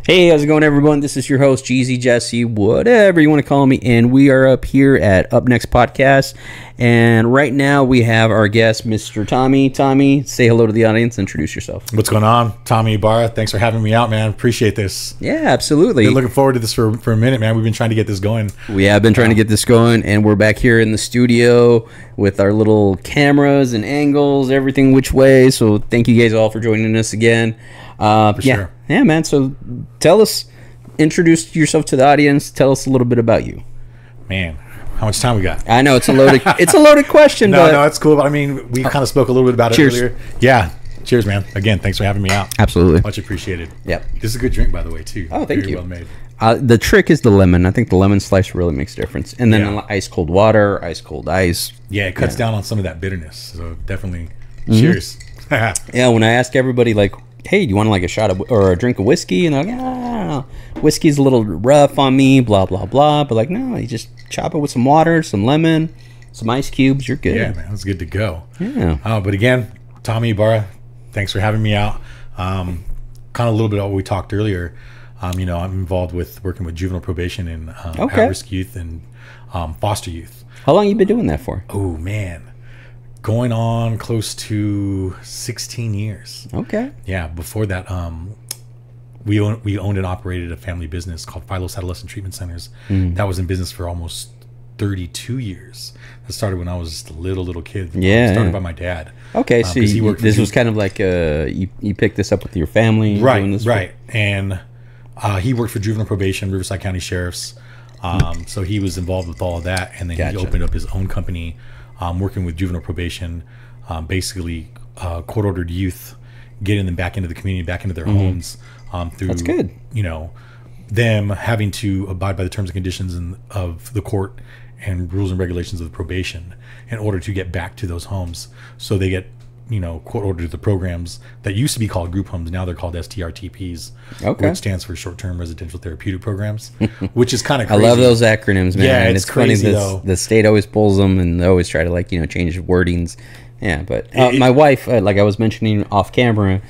Hey, how's it going, everyone? This is your host, Jeezy, Jesse, whatever you want to call me, and we are up here at Up Next Podcast, and right now we have our guest, Mr. Tommy. Tommy, say hello to the audience, introduce yourself. What's going on? Tommy Ybarra, thanks for having me out, man. Appreciate this. Yeah, absolutely. Been looking forward to this for a minute, man. We've been trying to get this going. We have been trying to get this going, and we're back here in the studio with our little cameras and angles, everything which way, so thank you guys all for joining us again. Sure. Yeah, man. So tell us, introduce yourself to the audience. Tell us a little bit about you. Man, how much time we got? I know it's a loaded question. No, it's cool. But I mean, we kind of spoke a little bit about it Cheers. earlier. Yeah. Cheers, man. Again, thanks for having me out. Absolutely. Much appreciated. Yep. This is a good drink, by the way, too. Oh, thank Very you. well made. The trick is the lemon. I think the lemon slice really makes a difference. And then ice cold water, ice cold ice. Yeah, it cuts down on some of that bitterness. So definitely, cheers. Yeah, when I ask everybody, like, hey, do you want like a shot of or a drink of whiskey? And they're like, I don't know. Whiskey's a little rough on me, blah, blah, blah. But like, no, you just chop it with some water, some lemon, some ice cubes. You're good. Yeah, man, it's good to go. Yeah. But again, Tommy Ybarra, thanks for having me out. Kind of a little bit of what we talked earlier. I'm involved with working with juvenile probation and at-risk youth and foster youth. How long you been doing that for? Oh, man. Going on close to 16 years. Okay. Yeah, before that, we owned and operated a family business called Philos Adolescent Treatment Centers. That was in business for almost 32 years. That started when I was just a little kid. Yeah. Started by my dad. Okay, so this was kind of like you picked this up with your family. Right. And he worked for juvenile probation, Riverside County Sheriff's. So he was involved with all of that. And then he opened up his own company working with juvenile probation, basically court-ordered youth, getting them back into the community, back into their homes through, That's good. Them having to abide by the terms and conditions of the court and rules and regulations of the probation in order to get back to those homes. So they get, court-ordered to the programs that used to be called group homes. Now they're called STRTPs, which stands for short-term residential therapeutic programs, which is kind of crazy. I love those acronyms, man. Yeah, and it's crazy, funny though. the state always pulls them, and they always try to change wordings. Yeah, but my wife, like I was mentioning off camera,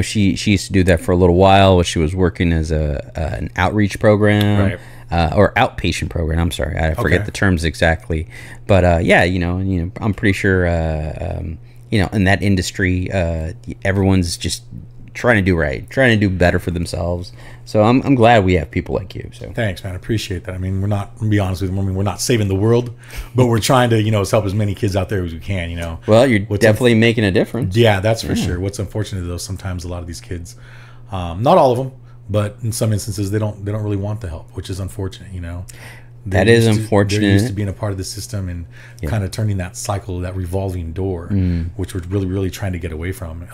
she used to do that for a little while. She was working as an outreach program, or outpatient program. I'm sorry, I forget the terms exactly, but I'm pretty sure, in that industry, everyone's just trying to do right, trying to do better for themselves. So I'm glad we have people like you. So thanks, man. I appreciate that. I mean, we're not, to be honest with you, we're not saving the world, but we're trying to, help as many kids out there as we can, Well, you're definitely making a difference. Yeah, that's for sure. What's unfortunate, though, sometimes a lot of these kids, not all of them, but in some instances, they don't really want the help, which is unfortunate, That is unfortunate. They're used to being a part of the system and kind of turning that cycle, that revolving door, which we're really, really trying to get away from.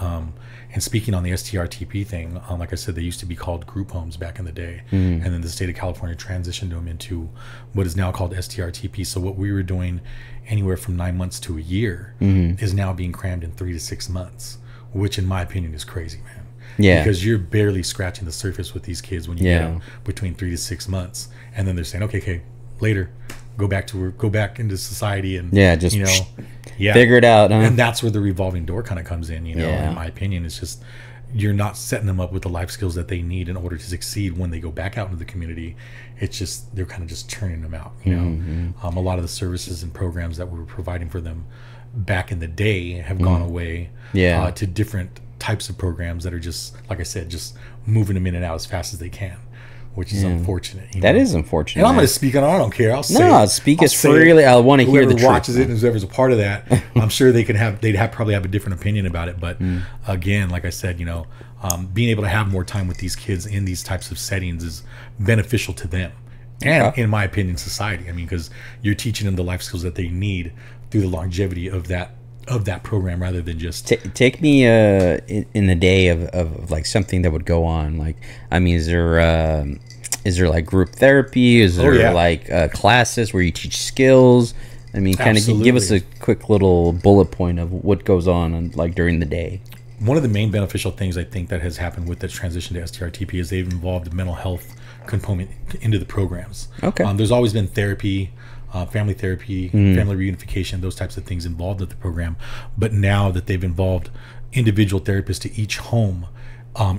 And speaking on the STRTP thing, like I said, they used to be called group homes back in the day. And then the state of California transitioned them into what is now called STRTP. So what we were doing anywhere from 9 months to a year is now being crammed in 3 to 6 months, which in my opinion is crazy, man. Yeah. Because you're barely scratching the surface with these kids when you get them between 3 to 6 months. And then they're saying, okay, later, go back to work, go back into society, and figure it out. Huh? And that's where the revolving door kind of comes in. In my opinion, it's just you're not setting them up with the life skills that they need in order to succeed when they go back out into the community. It's just they're kind of just turning them out. A lot of the services and programs that we were providing for them back in the day have gone away. To different types of programs that are just, like I said, just moving them in and out as fast as they can. Which is unfortunate. That is unfortunate. And I'm going to speak on it. I don't care. I'll say it. Speak as freely. I want to hear the truth. Whoever watches it and whoever's a part of that, I'm sure they'd probably have a different opinion about it. But again, like I said, being able to have more time with these kids in these types of settings is beneficial to them. And in my opinion, society. I mean, because you're teaching them the life skills that they need through the longevity of that program rather than just take me in the day of like something that would go on. Like, I mean, is there like group therapy? Is there like classes where you teach skills? I mean, kind of give us a quick little bullet point of what goes on like during the day. One of the main beneficial things I think that has happened with the transition to STRTP is they've involved mental health component into the programs. There's always been therapy, family therapy, family reunification, those types of things involved with the program. But now that they've involved individual therapists to each home,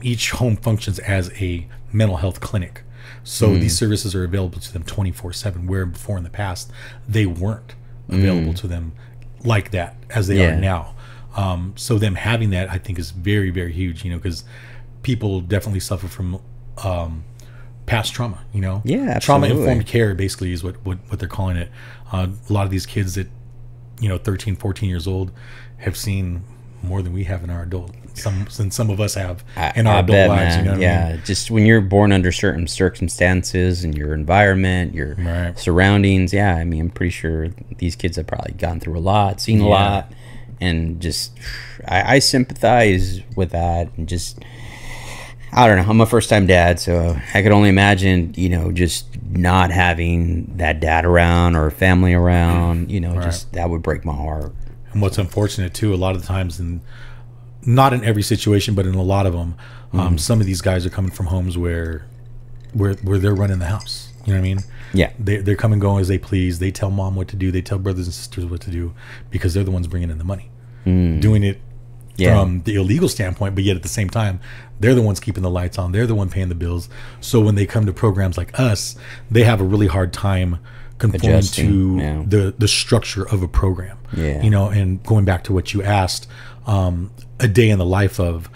each home functions as a mental health clinic. So these services are available to them 24/7, where before in the past they weren't available to them like that as they are now. So them having that, I think, is very, very huge, you know, because people definitely suffer from past trauma, you know. Yeah, trauma-informed care basically is what they're calling it. A lot of these kids that, you know, 13, 14 years old have seen more than we have in our adult. Some of us have in our adult lives, man. You know what I mean? Just when you're born under certain circumstances and your environment, your surroundings, I mean, I'm pretty sure these kids have probably gone through a lot, seen a lot, and just I sympathize with that, and just I don't know. I'm a first-time dad, so I could only imagine, you know, just not having that dad around or family around, you know, just that would break my heart. And what's unfortunate too, a lot of the times, and not in every situation, but in a lot of them, some of these guys are coming from homes where they're running the house. You know what I mean? Yeah. They're come and go as they please. They tell mom what to do. They tell brothers and sisters what to do because they're the ones bringing in the money, doing it from the illegal standpoint. But yet at the same time, they're the ones keeping the lights on. They're the one paying the bills. So when they come to programs like us, they have a really hard time conforming to the structure of a program. You know, and going back to what you asked, a day in the life of,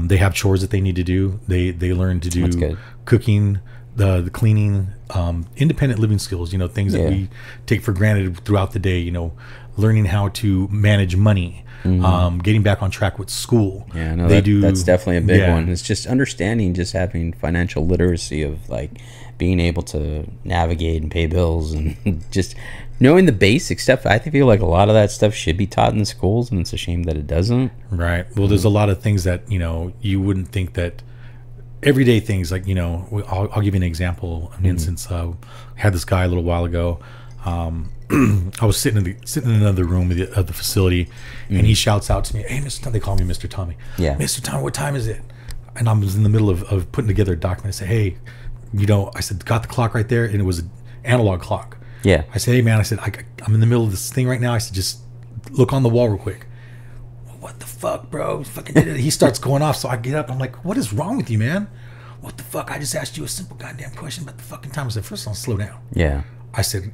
they have chores that they need to do. They learn to do cooking, the cleaning, independent living skills, you know, things that we take for granted throughout the day, you know, learning how to manage money, getting back on track with school. Yeah, no, that's definitely a big one. It's just understanding, just having financial literacy of like being able to navigate and pay bills and just knowing the basic stuff. I feel like a lot of that stuff should be taught in the schools, and it's a shame that it doesn't. Right. Well, there's a lot of things that, you know, you wouldn't think that everyday things, like, you know, I'll give you an example, an instance. I had this guy a little while ago. I was sitting in another room of the facility, and he shouts out to me, "Hey, Mr. Tommy," they call me Mr. Tommy. Yeah. "Mr. Tommy, what time is it?" And I was in the middle of putting together a document. I said, "Hey, you know," I said, "got the clock right there," and it was an analog clock. Yeah. I said, "Hey, man," I said, I'm in the middle of this thing right now. I said, "Just look on the wall real quick." "What the fuck, bro?" Fucking did it. He starts going off, so I get up. I'm like, "What is wrong with you, man? What the fuck? I just asked you a simple goddamn question about the fucking time." I said, "First of all, slow down." Yeah. I said,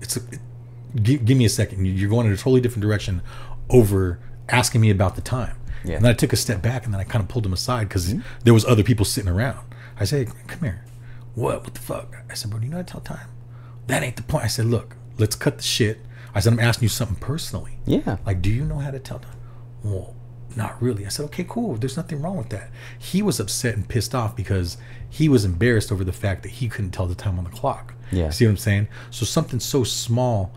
give me a second. You're going in a totally different direction over asking me about the time. Yeah. And then I took a step back, and then I kind of pulled him aside because there was other people sitting around. I said, "Hey, come here." What the fuck?" I said, "Bro, do you know how to tell time?" "That ain't the point." I said, "Look, let's cut the shit." I said, "I'm asking you something personally." Yeah. Like, "Do you know how to tell time?" "Well, not really." I said, "Okay, cool. There's nothing wrong with that." He was upset and pissed off because he was embarrassed over the fact that he couldn't tell the time on the clock. Yeah. See what I'm saying? So something so small,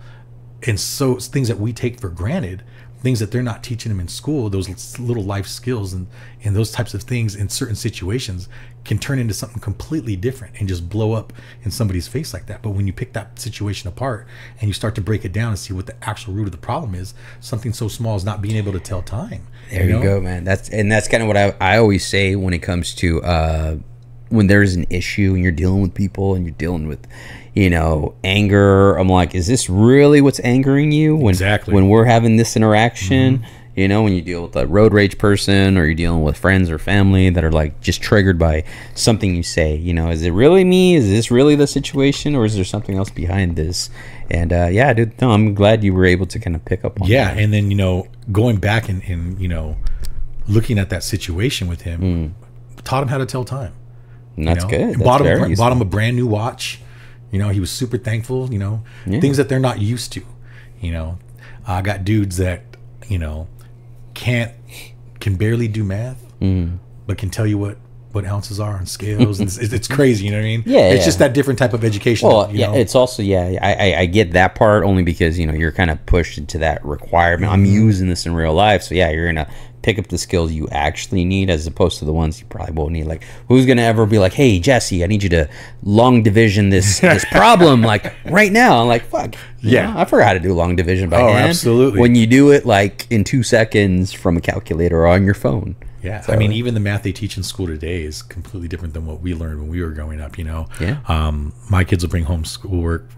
and so things that we take for granted, things that they're not teaching them in school, those little life skills and those types of things in certain situations can turn into something completely different and just blow up in somebody's face like that. But when you pick that situation apart and you start to break it down and see what the actual root of the problem is, something so small as not being able to tell time. There you go, man. That's kind of what I always say when it comes to when there's an issue and you're dealing with people and you're dealing with, you know, anger. I'm like, is this really what's angering you? When we're having this interaction, you know, when you deal with a road rage person or you're dealing with friends or family that are like just triggered by something you say, you know, is it really me? Is this really the situation, or is there something else behind this? And yeah, dude, no, I'm glad you were able to kind of pick up on that. And then, you know, going back and you know, looking at that situation with him, taught him how to tell time. And that's good. That's bought him a brand new watch. You know, he was super thankful, you know, things that they're not used to. You know, I got dudes that, you know, can barely do math, but can tell you what ounces are on scales. And it's crazy, you know what I mean? It's just that different type of education. Well, you know? It's also, I get that part only because, you know, you're kind of pushed into that requirement. I'm using this in real life. So, you're going to pick up the skills you actually need as opposed to the ones you probably won't need. Like, who's going to ever be like, "Hey, Jesse, I need you to long division this problem like right now." I'm like, fuck. Yeah. I forgot how to do long division by hand. Absolutely. When you do it like in 2 seconds from a calculator on your phone. Yeah, so, I mean, even the math they teach in school today is completely different than what we learned when we were growing up, you know? Yeah. My kids will bring home schoolwork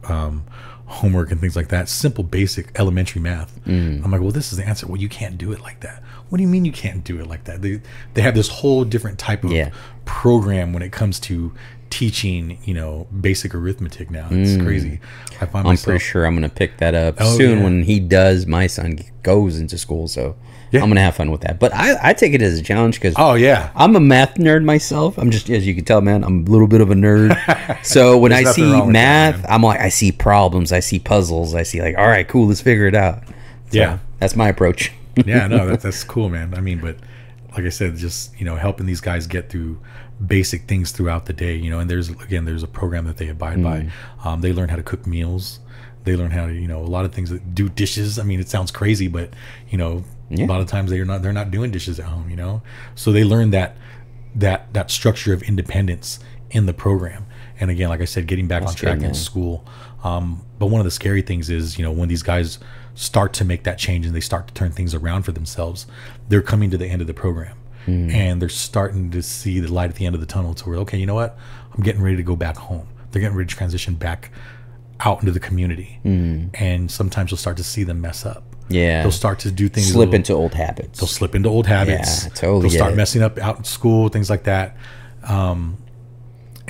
homework and things like that, simple, basic, elementary math. I'm like, well, this is the answer. Well, you can't do it like that. What do you mean you can't do it like that? They have this whole different type of program when it comes to teaching, you know, basic arithmetic now. It's crazy. I'm pretty sure I'm going to pick that up soon when he does. My son goes into school, so I'm going to have fun with that. But I take it as a challenge because I'm a math nerd myself. I'm just, as you can tell, man, I'm a little bit of a nerd. So when I see math, I'm like, I see problems, I see puzzles, I see like, all right, cool, let's figure it out. So that's my approach. Yeah, no, that's cool, man. I mean, but like I said, just, you know, helping these guys get through basic things throughout the day, you know, and there's a program that they abide by. They learn how to cook meals. They learn how to, you know, a lot of things that do dishes. I mean, it sounds crazy, but, you know, a lot of times they're not doing dishes at home, you know, so they learn that structure of independence in the program. And again, like I said, getting back on track in school. But one of the scary things is, you know, when these guys start to make that change and they start to turn things around for themselves, they're coming to the end of the program and they're starting to see the light at the end of the tunnel to where, okay, you know what, I'm getting ready to go back home. They're getting ready to transition back out into the community. And sometimes you'll start to see them mess up. They'll start to do things, slip into old habits. They'll slip into old habits. They'll start messing up out in school, things like that. And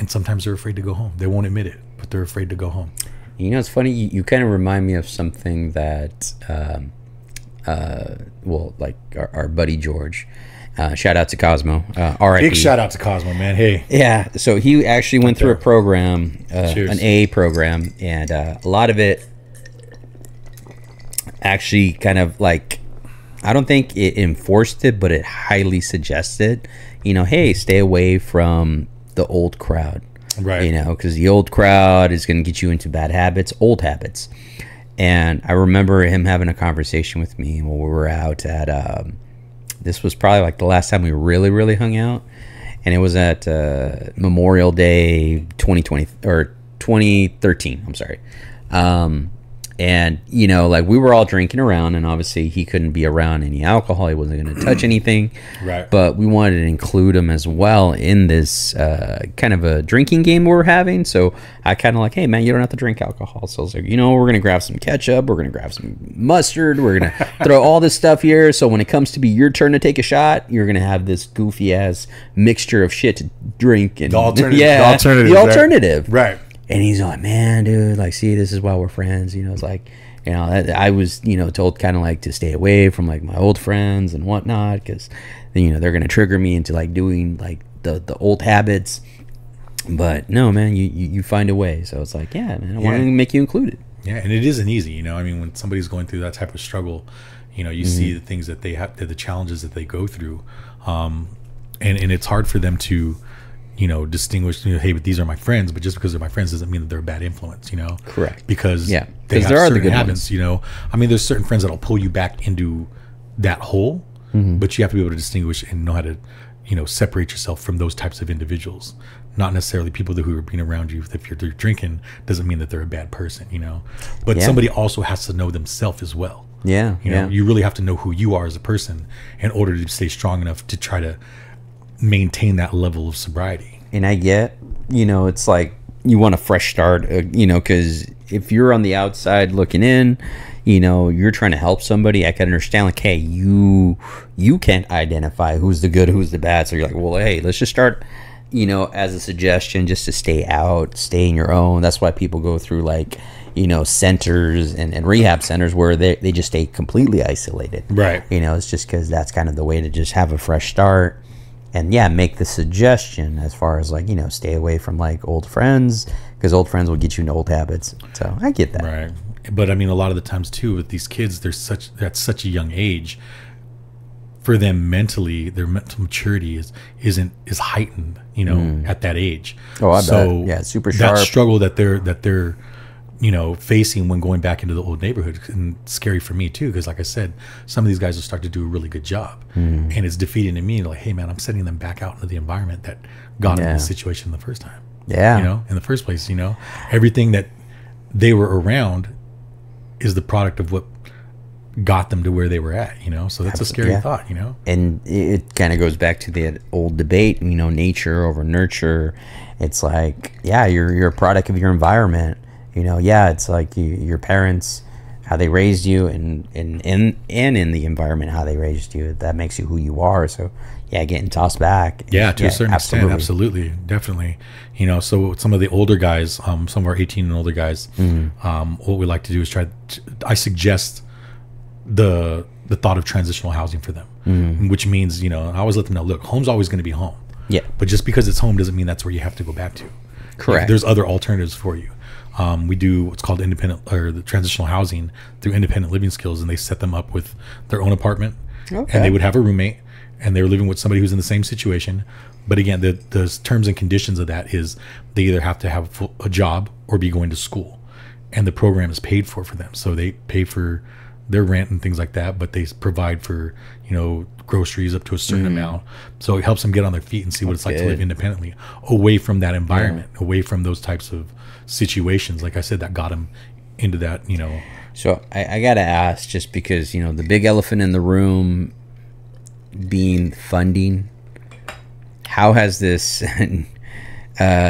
sometimes they're afraid to go home. They won't admit it, but they're afraid to go home. You know, it's funny. You kind of remind me of something that, well, like our buddy George. Shout out to Cosmo. R.I.P. Big shout out to Cosmo, man. Hey. Yeah. So he actually went through a program, an AA program, and a lot of it actually kind of like, I don't think it enforced it, but it highly suggested, you know, hey, stay away from the old crowd. Right. You know, because the old crowd is going to get you into bad habits, old habits. And I remember him having a conversation with me when we were out at, this was probably like the last time we really, really hung out. And it was at Memorial Day 2020 or 2013. I'm sorry. And, you know, like we were all drinking around, and obviously he couldn't be around any alcohol. He wasn't going to touch anything. Right. But we wanted to include him as well in this kind of a drinking game we were having. So I kind of like, hey, man, you don't have to drink alcohol. So I was like, you know, we're going to grab some ketchup. We're going to grab some mustard. We're going to throw all this stuff here. So when it comes to be your turn to take a shot, you're going to have this goofy-ass mixture of shit to drink. And, the alternative. The alternative. Right. And he's like, man, dude, like, see, this is why we're friends. You know, it's like, you know, I was, you know, told kind of like to stay away from like my old friends and whatnot, because, you know, they're going to trigger me into like doing like the old habits. But no, man, you find a way. So it's like, yeah, man, I want to make you included. Yeah. And it isn't easy, you know, I mean, when somebody's going through that type of struggle, you know, you see the things that they have, the challenges that they go through. And it's hard for them to, you know, distinguish, you know, hey, but these are my friends, but just because they're my friends doesn't mean that they're a bad influence, you know? Correct. Because they have there are certain the good habits, ones. you know? I mean, there's certain friends that'll pull you back into that hole, but you have to be able to distinguish and know how to, you know, separate yourself from those types of individuals. Not necessarily people who are being around you. If you're drinking, doesn't mean that they're a bad person, you know? But somebody also has to know themselves as well. Yeah. You know, you really have to know who you are as a person in order to stay strong enough to try to maintain that level of sobriety. And I get, you know, it's like you want a fresh start, you know, because if you're on the outside looking in, you know, you're trying to help somebody. I can understand, like, hey, you can't identify who's the good, who's the bad. So you're like, well, hey, let's just start, you know, as a suggestion, just to stay out, stay in your own. That's why people go through like, you know, centers and rehab centers where they just stay completely isolated. Right. You know, it's just because that's kind of the way to just have a fresh start. And yeah, make the suggestion as far as like, you know, stay away from like old friends, because old friends will get you into old habits. So I get that. Right. But I mean, a lot of the times too with these kids, at such a young age, for them mentally, their mental maturity is heightened, you know, at that age. Oh, I bet. Yeah, it's super sharp. That struggle that they're you know, facing when going back into the old neighborhood, and scary for me too, because like I said, some of these guys will start to do a really good job, and it's defeating to me. Like, hey man, I'm sending them back out into the environment that got them in this situation the first time. Yeah, you know, in the first place, you know, everything that they were around is the product of what got them to where they were at, you know. So that's a scary thought, you know. And it kind of goes back to the old debate, you know, nature over nurture. It's like, yeah, you're a product of your environment. Yeah, it's like your parents, how they raised you, and in the environment how they raised you, that makes you who you are. So yeah, getting tossed back. Yeah, to a certain extent, absolutely, definitely. So some of the older guys, some of our 18 and older guys, what we like to do is I suggest the thought of transitional housing for them, which means, I always let them know, look, home's always going to be home. Yeah. But just because it's home doesn't mean that's where you have to go back to. Correct. There's other alternatives for you. We do what's called the transitional housing through independent living skills, and they set them up with their own apartment, and they would have a roommate, and they were living with somebody who's in the same situation. But again, the terms and conditions of that is they either have to have a job or be going to school, and the program is paid for them. So they pay for their rent and things like that, but they provide for, groceries up to a certain amount. So it helps them get on their feet and see what it's like to live independently, away from that environment, away from those types of situations. Like I said, that got them into that, So I got to ask, just because, the big elephant in the room being funding, how has this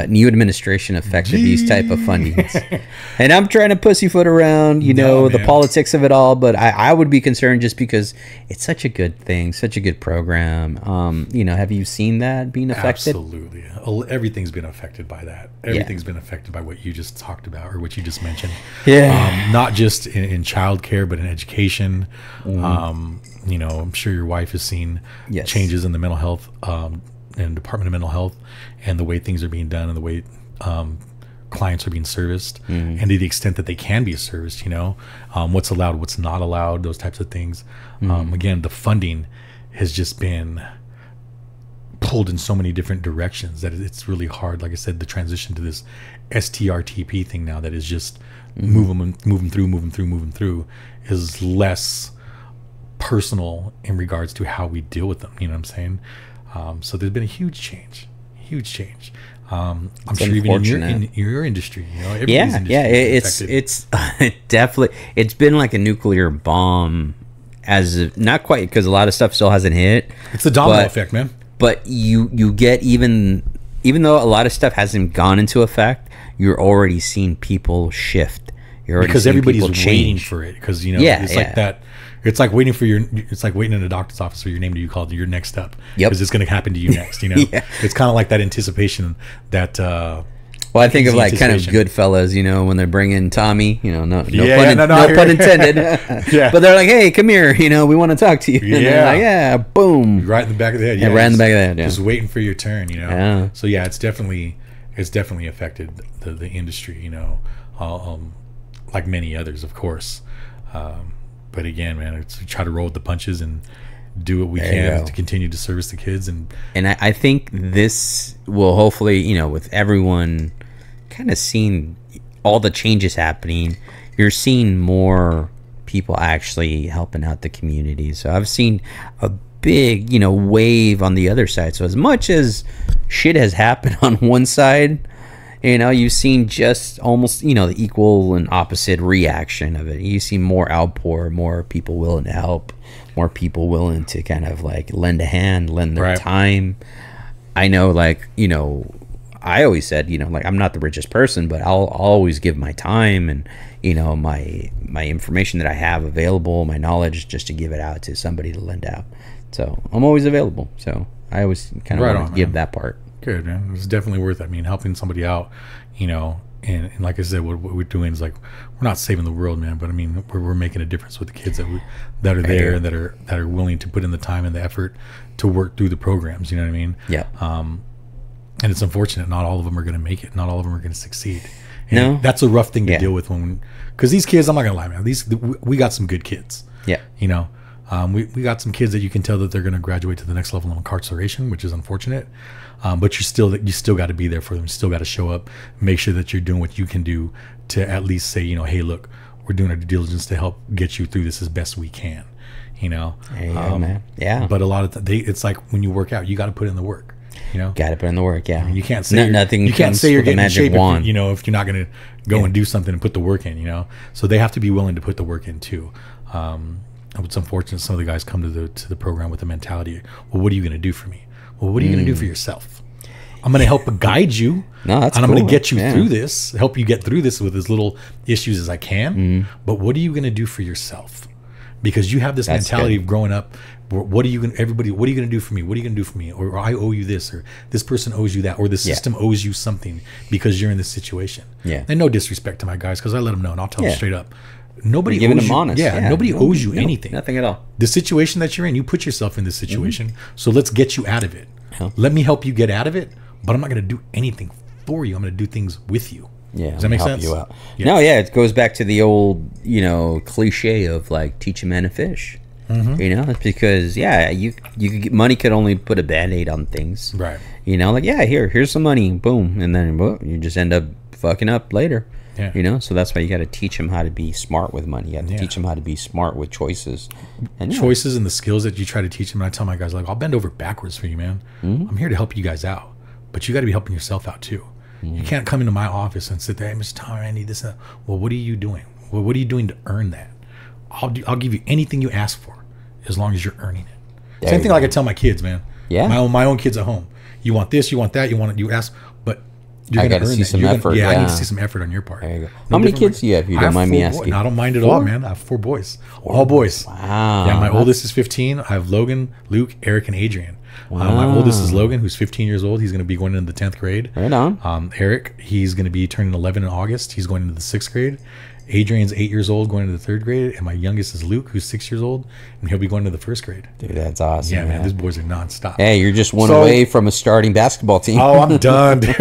new administration affected these type of fundings? And I'm trying to pussyfoot around, the politics of it all, but I would be concerned just because it's such a good thing, such a good program. Have you seen that being affected? Absolutely. Everything's been affected by that. Everything's been affected by what you just talked about, or what you just mentioned. Yeah. Not just in childcare, but in education. I'm sure your wife has seen changes in the mental health and Department of Mental Health, and the way things are being done, and the way clients are being serviced, and to the extent that they can be serviced, what's allowed, what's not allowed, those types of things. Again, the funding has just been pulled in so many different directions that it's really hard. Like I said, the transition to this STRTP thing now, that is just move them through is less personal in regards to how we deal with them. You know what I'm saying? So there's been a huge change. I'm sure even in your industry, it's definitely, it's been like a nuclear bomb, not quite, because a lot of stuff still hasn't hit. It's the domino effect, man. But you get, even though a lot of stuff hasn't gone into effect, you're already seeing people shift. Because everybody's waiting for it. Because like that. It's like waiting in a doctor's office for your name to be called your next step. Because it's going to happen to you next. It's kind of like that anticipation that. Well, I think of like kind of Goodfellas, when they're bringing Tommy. No pun intended. But they're like, hey, come here. We want to talk to you. And they're like, boom. Right in the back of the head. Yeah, right in the back of the head. Yeah. Just waiting for your turn. Yeah. So it's definitely affected the industry. Like many others, of course. But again, man, it's try to roll with the punches and do what we can to continue to service the kids. And I think this will hopefully, with everyone kind of seeing all the changes happening, you're seeing more people actually helping out the community. So I've seen a big, wave on the other side. So as much as shit has happened on one side, you've seen just almost, the equal and opposite reaction of it. You see more outpour, more people willing to help, more people willing to kind of like lend a hand, lend their time. I know, I always said, I'm not the richest person, but I'll always give my time and, my information that I have available, my knowledge, just to give it out to somebody to lend out. So I'm always available. So I always kind of want to give that part. Good, man. It's definitely worth it. I mean, helping somebody out, and like I said, what we're doing is like, we're not saving the world, man, but I mean, we're making a difference with the kids that are there and that are willing to put in the time and the effort to work through the programs. You know what I mean? Yeah. And it's unfortunate not all of them are going to make it. Not all of them are going to succeed. And that's a rough thing to deal with because these kids, I'm not going to lie, man. We got some good kids. Yeah. We got some kids that you can tell that they're going to graduate to the next level of incarceration, which is unfortunate. But you still got to be there for them. You still got to show up, make sure that you're doing what you can do to at least say, hey, look, we're doing our due diligence to help get you through this as best we can. Man. Yeah. But a lot of it's like when you work out, you got to put in the work. Got to put in the work. Yeah. You can't say nothing. You can't say you're getting in shape wand. if you're not going to go and do something and put the work in. So they have to be willing to put the work in too. It's unfortunate some of the guys come to the program with the mentality, well, what are you going to do for me? Well, what are you going to do for yourself? I'm going to help guide you. No, that's and cool. I'm going to get you through this, help you get through this with as little issues as I can. But what are you going to do for yourself? Because you have this mentality of growing up. What are you going to, everybody, what are you going to do for me? What are you going to do for me? Or I owe you this, or this person owes you that, or the system owes you something because you're in this situation. Yeah. And no disrespect to my guys, because I let them know, and I'll tell them straight up. Nobody giving owes them you, honest. Nobody owes you anything. Nothing at all. The situation that you're in, you put yourself in this situation. So let's get you out of it. Let me help you get out of it, but I'm not going to do anything for you. I'm going to do things with you. Yeah. Does that make sense? You out. Yeah. No, yeah, it goes back to the old, cliche of like teach a man to fish. It's because you could get, money could only put a band-aid on things, right? Here's some money, boom, and then you just end up fucking up later. So that's why you got to teach them how to be smart with money. You have to teach them how to be smart with choices and the skills that you try to teach them. And I tell my guys, like, I'll bend over backwards for you, man. I'm here to help you guys out, but you got to be helping yourself out too. You can't come into my office and sit there, hey, Mr. Tom, I need this. Well, what are you doing? Well, what are you doing to earn that? I'll give you anything you ask for, as long as you're earning it. Same thing like I tell my kids, man. Yeah. My own kids at home. You want this, you want that, you ask, but you're going to earn see some effort. I need to see some effort on your part. There you go. How many kids do you have, if you don't mind me asking? I don't mind at all, man. I have 4 boys. All boys. Wow. Yeah, my oldest is 15. I have Logan, Luke, Eric, and Adrian. My oldest is Logan, who's 15 years old. He's going to be going into the 10th grade. Right on. Eric, he's going to be turning 11 in August. He's going into the 6th grade. Adrian's 8 years old, going into the 3rd grade, and my youngest is Luke, who's 6 years old, and he'll be going to the 1st grade. Dude, that's awesome. Yeah, man, these boys are nonstop. Hey, you're just one away from a starting basketball team. Oh, I'm done, dude.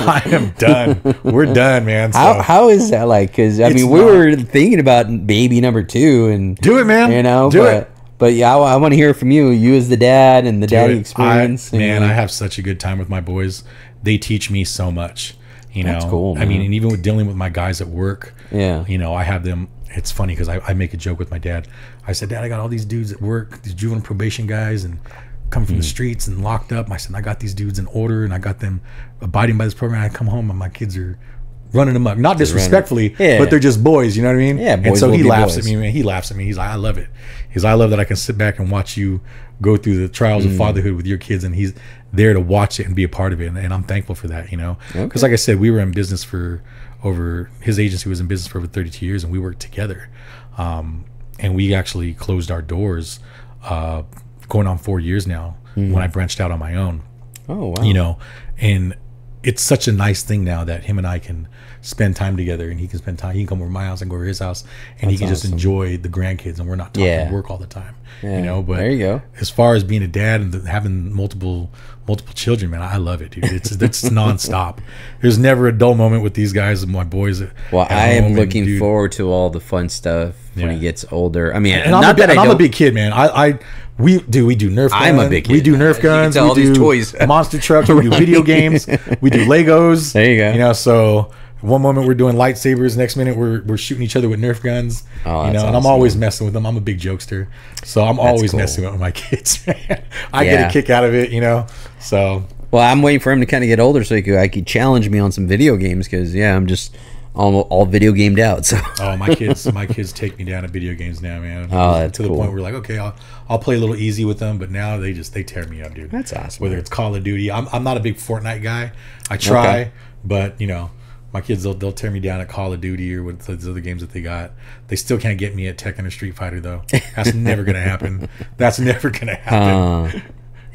I am done. We're done, man. So. How is that like? Because we were thinking about baby number 2, and do it, man. Do it. But yeah, I want to hear from you. You as the dad and the daddy experience. I have such a good time with my boys. They teach me so much. That's cool, man. And even with dealing with my guys at work, I have them. It's funny because I make a joke with my dad. I said, Dad, I got all these dudes at work, these juvenile probation guys, and come from the streets and locked up. I said, I got these dudes in order, and I got them abiding by this program. I come home and my kids are running amok, not disrespectfully, but they're just boys. You know what I mean? Yeah. And so he laughs at me, man. He laughs at me. He's like, I love it. I love that I can sit back and watch you go through the trials of fatherhood with your kids, and he's there to watch it and be a part of it, and I'm thankful for that, because like I said, we were in business his agency was in business for over 32 years, and we worked together, and we actually closed our doors going on 4 years now when I branched out on my own. Oh wow. And it's such a nice thing now that him and I can spend time together, and he can spend time. He can come over to my house and go to his house, and he can just enjoy the grandkids, and we're not talking work all the time. But there you go. As far as being a dad and having multiple children, man, I love it, dude. It's nonstop. There's never a dull moment with these guys and my boys. Well, I am looking forward to all the fun stuff when he gets older. I mean, and I'm a big kid, man. We do Nerf guns. I'm a big kid. We do Nerf guns. We do these toys. Monster trucks. We do video games. We do Legos. There you go. So one moment we're doing lightsabers, next minute we're shooting each other with Nerf guns. Oh, and awesome. I'm always messing with them. I'm a big jokester, so I'm always messing with my kids. I get a kick out of it, So well, I'm waiting for him to kind of get older so I could challenge me on some video games, because I'm just all video gamed out. So my kids take me down at video games now, man. Oh, that's to the point where like, okay, I'll play a little easy with them, but now they tear me up, dude. That's awesome. Whether it's Call of Duty, I'm not a big Fortnite guy. I try, but my kids they'll tear me down at Call of Duty or with those other games that they got. They still can't get me at Tekken or Street Fighter though. That's never gonna happen. That's never gonna happen.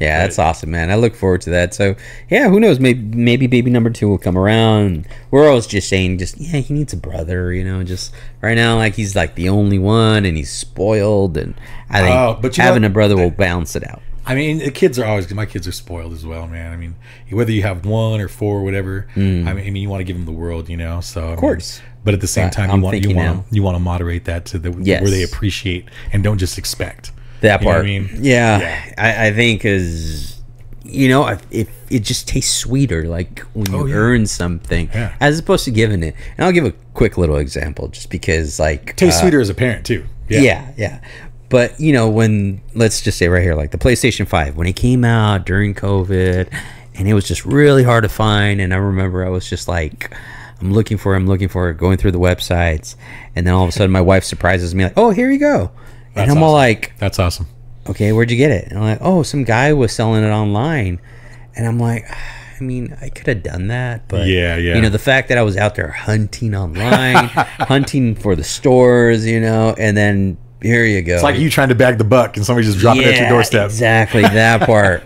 Yeah, that's awesome, man. I look forward to that. So, yeah, who knows? Maybe baby number 2 will come around. We're always just saying, he needs a brother, Just right now, like he's like the only one, and he's spoiled, and I think but having a brother will balance it out. I mean, my kids are spoiled as well, man. I mean, whether you have 1 or 4 or whatever, I mean, you want to give them the world, So of course. But at the same time, you want to moderate that to where they appreciate and don't just expect. That part. I mean? Yeah. I think is, if it just tastes sweeter, like when you earn something, as opposed to giving it. And I'll give a quick little example, just because, like, tastes sweeter as a parent too. Yeah. But when, let's just say right here, like the PlayStation 5, when it came out during COVID, and it was just really hard to find, and I remember I was just like, I'm looking for it, going through the websites, and then all of a sudden my wife surprises me like, oh, here you go. And I'm all like, that's awesome. Okay, where'd you get it? And I'm like, oh, some guy was selling it online. And I'm like, I mean, I could have done that, but yeah. You know, the fact that I was out there hunting online, hunting for the stores, you know, and then here you go. It's like you trying to bag the buck and somebody just dropping it at your doorstep. Exactly, that part.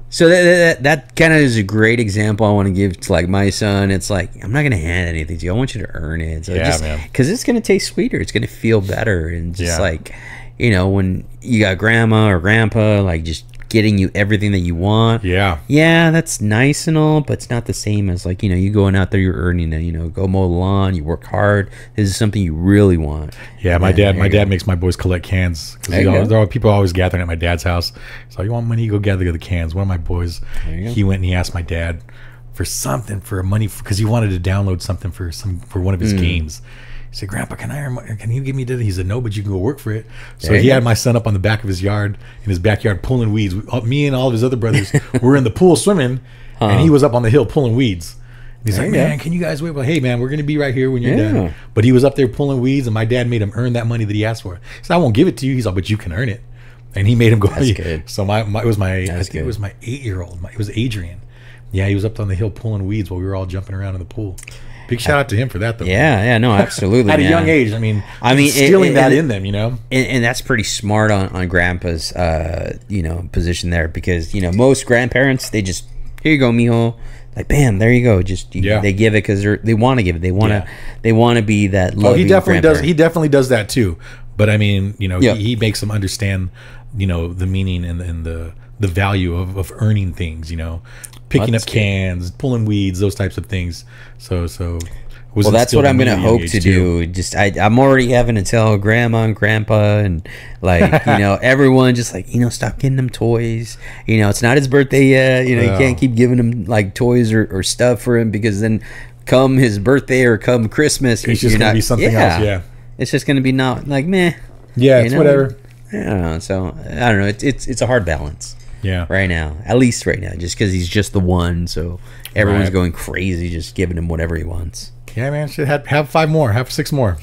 So that kind of is a great example I want to give to like my son. It's like, I'm not going to hand anything to you. I want you to earn it. So man. Because it's going to taste sweeter. It's going to feel better. And just like, you know, when you got grandma or grandpa, like just getting you everything that you want. Yeah, that's nice and all, but it's not the same as like, you know, you going out there, you're earning it, you know, go mow the lawn, you work hard. This is something you really want. Yeah, my dad makes my boys collect cans. Because people are always gathering at my dad's house. So you want money, you go gather the cans. One of my boys, he went and he asked my dad for money because he wanted to download something for one of his games. He said, "Grandpa, can you give me this?" He said, "No, but you can go work for it." So he had my son up on the back of his yard, in his backyard, pulling weeds. Me and all of his other brothers were in the pool swimming, and he was up on the hill pulling weeds. And he's like, "Man, can you guys wait?" Well, hey, man, we're going to be right here when you're done. But he was up there pulling weeds, and my dad made him earn that money that he asked for. He said, "I won't give it to you." He's like, "But you can earn it." And he made him go. That's good. So I think it was my 8-year-old. It was Adrian. Yeah, he was up on the hill pulling weeds while we were all jumping around in the pool. Big shout out to him for that, though. Yeah, no, absolutely. At a young age, I mean, instilling that in them, you know, and that's pretty smart on Grandpa's, you know, position there, because you know most grandparents, they just, here you go, mijo, like bam, there you go, just they give it because they want to give it, they want to be that loving. He definitely does that too. But I mean, you know, he makes them understand, you know, the meaning and the value of earning things, you know. Picking up cans, pulling weeds, those types of things. So well, that's what I'm gonna hope to do. Just I'm already having to tell grandma and grandpa and like you know everyone, just like, you know, stop getting them toys. You know, it's not his birthday yet. You know, you can't keep giving him like toys or stuff for him, because then come his birthday or come Christmas, it's just gonna be something else. Yeah, it's just gonna be not like meh. Yeah, it's whatever. Yeah, so I don't know. It's a hard balance. Yeah. Right now. At least right now. Just because he's just the one. So everyone's going crazy just giving him whatever he wants. Yeah, man. Should have 5 more. Have 6 more.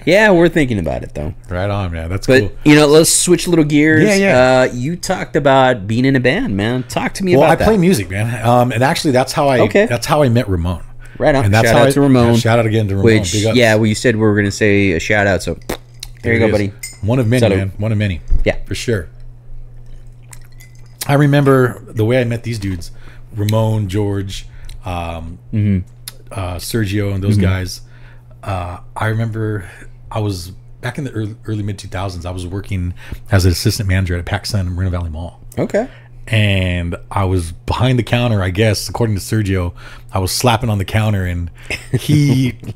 Yeah, we're thinking about it, though. Right on, man. That's cool. But, you know, let's switch little gears. Yeah. You talked about being in a band, man. Talk to me about that. Well, I play music, man. And actually, that's how I met Ramon. Right on. And that's shout out to Ramon. Shout out again to Ramon. Which, you said we were going to say a shout out. So there you go, buddy. One of many, man. One of many. Yeah. For sure. I remember the way I met these dudes, Ramon, George, Sergio, and those guys. I remember I was back in the early mid 2000s. I was working as an assistant manager at a PacSun in Moreno Valley Mall. Okay. And I was behind the counter, I guess, according to Sergio. I was slapping on the counter, and him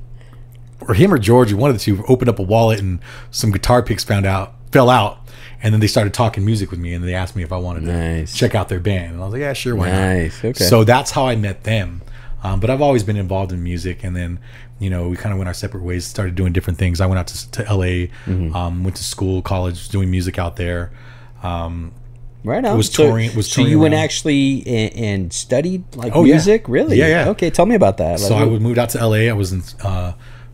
or George, one of the two, opened up a wallet, and some guitar picks fell out. And then they started talking music with me, and they asked me if I wanted to check out their band. And I was like, yeah, sure, why not? Okay. So that's how I met them. But I've always been involved in music. And then, you know, we kind of went our separate ways, started doing different things. I went out to L.A., went to school, college, doing music out there. Right on. Was touring. So you went actually and studied music? Yeah. Really? Yeah. Okay, tell me about that. So I moved out to L.A. I was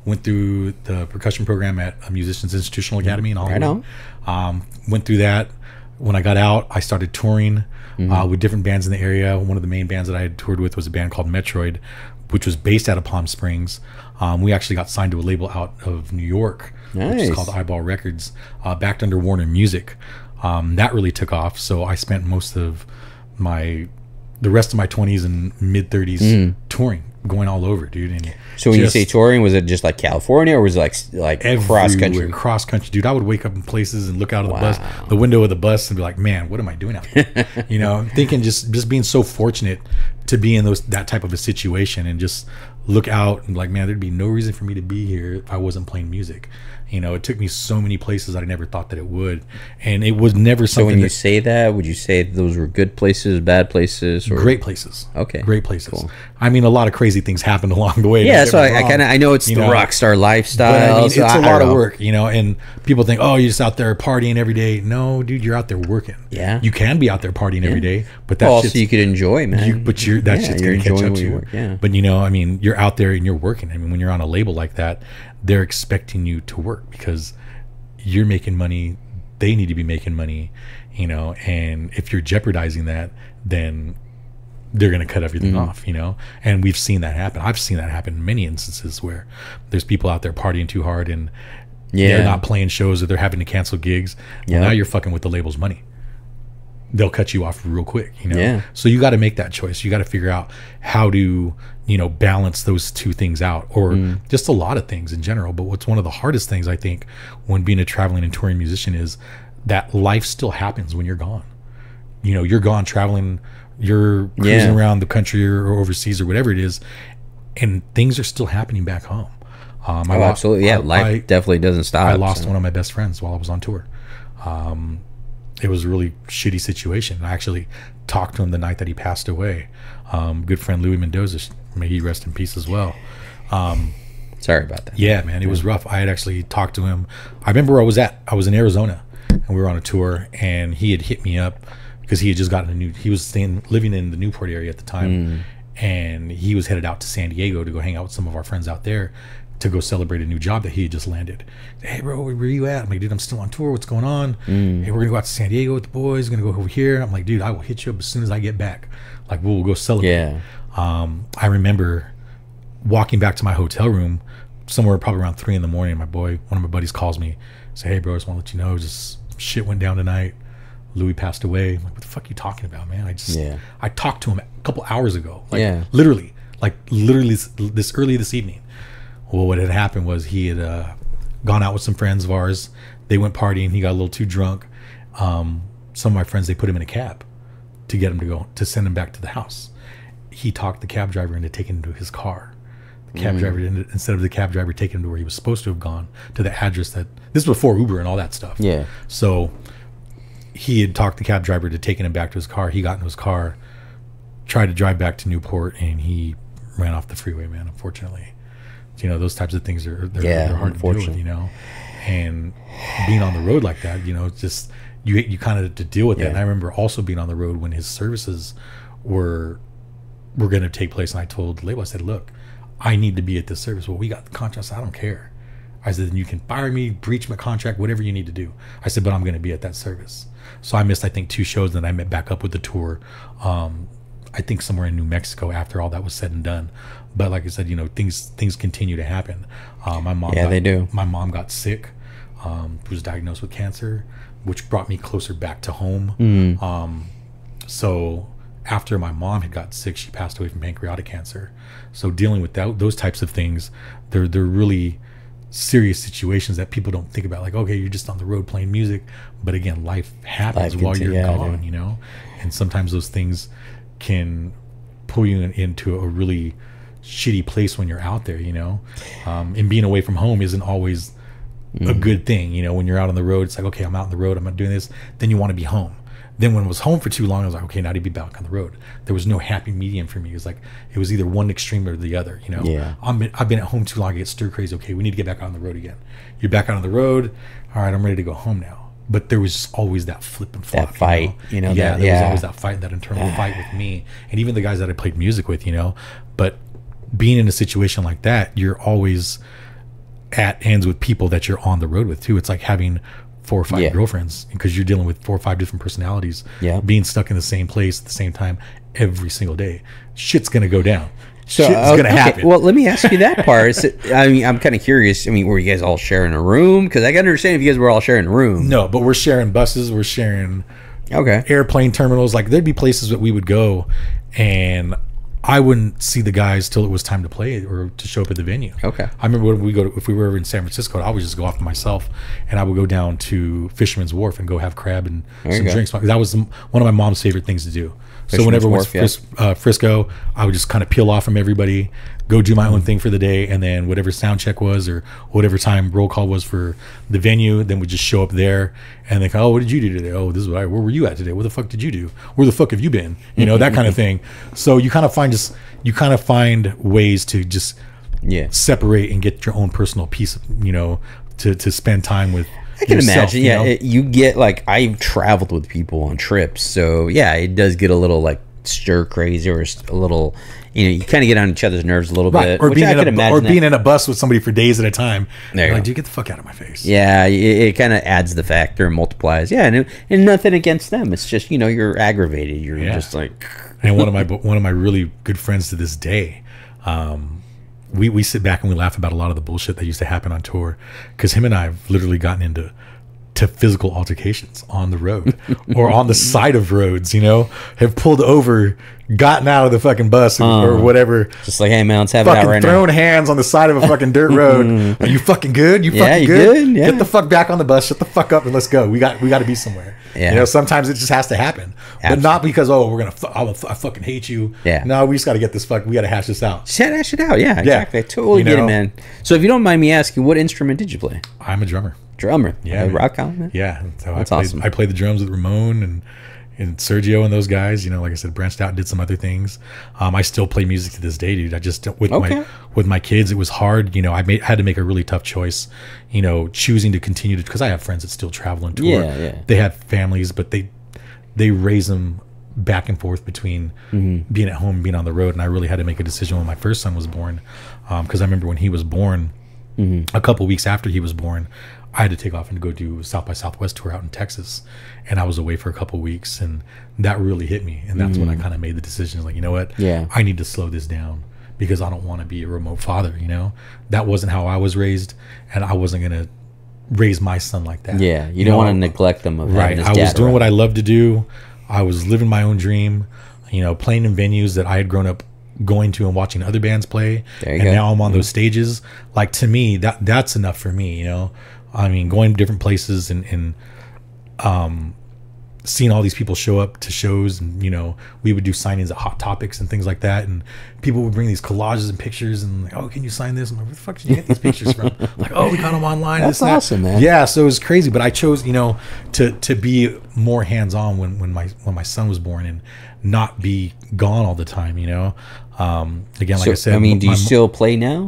went through the percussion program at a Musicians Institutional Academy in Hollywood. Right on. Went through that. When I got out, I started touring with different bands in the area. One of the main bands that I had toured with was a band called Metroid, which was based out of Palm Springs. We actually got signed to a label out of New York, which is called Eyeball Records, backed under Warner Music. That really took off. So I spent most of the rest of my 20s and mid 30s touring, going all over, dude. And so when you say touring, was it just like California, or was it like cross country? Cross country, dude. I would wake up in places and look out of the window of the bus, and be like, man, what am I doing out here? You know, thinking just being so fortunate to be in that type of a situation, and just look out and like, man, there'd be no reason for me to be here if I wasn't playing music. You know, it took me so many places that I never thought that it would, and it was never something. So when you say that, would you say those were good places, bad places, or great places? Okay, great places. Cool. I mean, a lot of crazy things happened along the way. Yeah, so I know it's the rock star lifestyle. But I mean, it's a lot of work, you know. And people think, oh, you're just out there partying every day. No, dude, you're out there working. Yeah, you can be out there partying every day, but that's so you could enjoy, man. But shit's gonna catch up to you. Yeah. But you know, I mean, you're out there and you're working. I mean, when you're on a label like that, they're expecting you to work because you're making money, they need to be making money, you know. And if you're jeopardizing that, then they're going to cut everything off, you know? And we've seen that happen. I've seen that happen in many instances where there's people out there partying too hard and they're not playing shows, or they're having to cancel gigs. Well, now you're fucking with the label's money. They'll cut you off real quick, you know? So you got to make that choice. You got to figure out how to, you know, balance those two things out, or just a lot of things in general. But what's one of the hardest things, I think, when being a traveling and touring musician is that life still happens when you're gone. You know, you're gone traveling, you're cruising around the country or overseas or whatever it is, and things are still happening back home. Absolutely. Yeah, life definitely doesn't stop. I lost one of my best friends while I was on tour. It was a really shitty situation. I actually talked to him the night that he passed away. Good friend Louis Mendoza, may he rest in peace as well. Sorry about that. Yeah, man, it was rough. I had actually talked to him. I remember where I was at. I was in Arizona, and we were on a tour, and he had hit me up because he had just gotten he was living in the Newport area at the time, and he was headed out to San Diego to go hang out with some of our friends out there to go celebrate a new job that he had just landed. Hey bro, where you at? I'm like, dude, I'm still on tour. What's going on? Hey, we're gonna go out to San Diego with the boys. We're gonna go over here. I'm like, dude, I will hit you up as soon as I get back. Like, we'll go celebrate. I remember walking back to my hotel room somewhere probably around 3 a.m. one of my buddies calls me, say, hey bro, I just want to let you know, just shit went down tonight. Louis passed away. I'm like, what the fuck are you talking about, man? I talked to him a couple hours ago. Like, literally this early this evening. Well, what had happened was he had gone out with some friends of ours. They went partying. He got a little too drunk. Some of my friends, they put him in a cab to get him to send him back to the house. He talked the cab driver into taking him to his car. The cab driver, instead of the cab driver taking him to where he was supposed to have gone, to the address this was before Uber and all that stuff. So he had talked the cab driver to taking him back to his car. He got into his car, tried to drive back to Newport, and he ran off the freeway, man, unfortunately. You know, those types of things they're hard to deal with, you know. And being on the road like that, you know, just you kind of have to deal with that. And I remember also being on the road when his services were going to take place, and I told the label, I said, look, I need to be at this service. Well, we got the contract. I said, I don't care. I said, then you can fire me, breach my contract, whatever you need to do. I said, but I'm going to be at that service. So I missed, I think, 2 shows, and I met back up with the tour. I think somewhere in New Mexico after all that was said and done. But like I said, you know, things continue to happen. My mom, they do. My mom got sick, was diagnosed with cancer, which brought me closer back to home. So after my mom had got sick, she passed away from pancreatic cancer. So dealing with those types of things, they're really serious situations that people don't think about. Like, okay, you're just on the road playing music, but again, life happens while you're gone, you know. And sometimes those things can pull you into a really shitty place when you're out there, you know. And being away from home isn't always a good thing, you know. When you're out on the road, it's like, okay, I'm out on the road, I'm not doing this. Then you want to be home. Then when I was home for too long, I was like, okay, now to be back on the road. There was no happy medium for me. It was like, it was either one extreme or the other, you know. I've been at home too long, I get stir crazy. Okay, we need to get back on the road again. You're back out on the road. All right, I'm ready to go home now. But there was always that flip and flop, that fight, you know. There was always that fight, that internal fight with me, and even the guys that I played music with, you know. But being in a situation like that, you're always at ends with people that you're on the road with too. It's like having 4 or 5 girlfriends, because you're dealing with 4 or 5 different personalities, being stuck in the same place at the same time every single day. Shit's gonna go down. So shit's gonna happen. Well, let me ask you that part. I mean, I'm kind of curious. I mean, were you guys all sharing a room? Because I can understand if you guys were all sharing a room. No, but we're sharing buses. We're sharing airplane terminals. Like, there'd be places that we would go, and I wouldn't see the guys till it was time to play or to show up at the venue. Okay. I remember when if we were ever in San Francisco, I would just go off by myself, and I would go down to Fisherman's Wharf and go have crab and some drinks. That was one of my mom's favorite things to do. So whenever we went to Frisco, I would just kind of peel off from everybody, go do my own thing for the day, and then whatever sound check was or whatever time roll call was for the venue, then we'd just show up there, and they go, oh, what did you do today? Oh, this is where were you at today? What the fuck did you do? Where the fuck have you been? You know, that kind of thing. So you kind of find ways to just separate and get your own personal piece, you know, to spend time with. I can imagine, you know? You get, like, I've traveled with people on trips, so yeah, it does get a little, like, stir crazy, or a little, you know, you kind of get on each other's nerves a little bit. Or being in a bus with somebody for days at a time. You're like, dude, get the fuck out of my face. Yeah, it kind of adds the factor and multiplies. Yeah, and nothing against them. It's just, you know, you're aggravated. You're just like, And one of my really good friends to this day, we sit back and we laugh about a lot of the bullshit that used to happen on tour, because him and I have literally gotten into physical altercations on the road or on the side of roads, you know, have pulled over, gotten out of the fucking bus or whatever. Just like, hey man, let's have it out right now. Thrown hands on the side of a fucking dirt road. Are you fucking good? You fucking good? Yeah. Get the fuck back on the bus. Shut the fuck up and let's go. We got to be somewhere. Yeah. You know, sometimes it just has to happen. Absolutely. But not because, I fucking hate you. Yeah. No, we just got to get this we got to hash this out. Just hash it out. Yeah, exactly. I totally get it, man. So if you don't mind me asking, what instrument did you play? I'm a drummer. Yeah, rock on, man. Yeah, so that's awesome. I played the drums with Ramon and Sergio and those guys. You know, like I said, branched out and did some other things. I still play music to this day, dude. I just with my kids, it was hard. You know, I had to make a really tough choice. You know, choosing to continue to, because I have friends that still travel and tour. Yeah. They have families, but they raise them back and forth between being at home and being on the road. And I really had to make a decision when my first son was born, because I remember when he was born, a couple weeks after he was born, I had to take off and go do South by Southwest tour out in Texas, and I was away for a couple weeks, and that really hit me. And that's when I kind of made the decision, like, you know what? Yeah, I need to slow this down because I don't want to be a remote father. You know, that wasn't how I was raised, and I wasn't gonna raise my son like that. Yeah, you don't want to neglect them. Right. I was doing what I loved to do. I was living my own dream. You know, playing in venues that I had grown up going to and watching other bands play. And now I'm on those stages. Like, to me, that's enough for me. You know. I mean, going to different places and seeing all these people show up to shows, and, you know, we would do signings at Hot Topics and things like that, and people would bring these collages and pictures and like, oh, can you sign this? I'm like, where the fuck did you get these pictures from? Like, oh, we got them online. That's awesome, man. Yeah, so it was crazy, but I chose, you know, to be more hands-on when my son was born and not be gone all the time, you know. Again, like I said, I mean, do you still play now?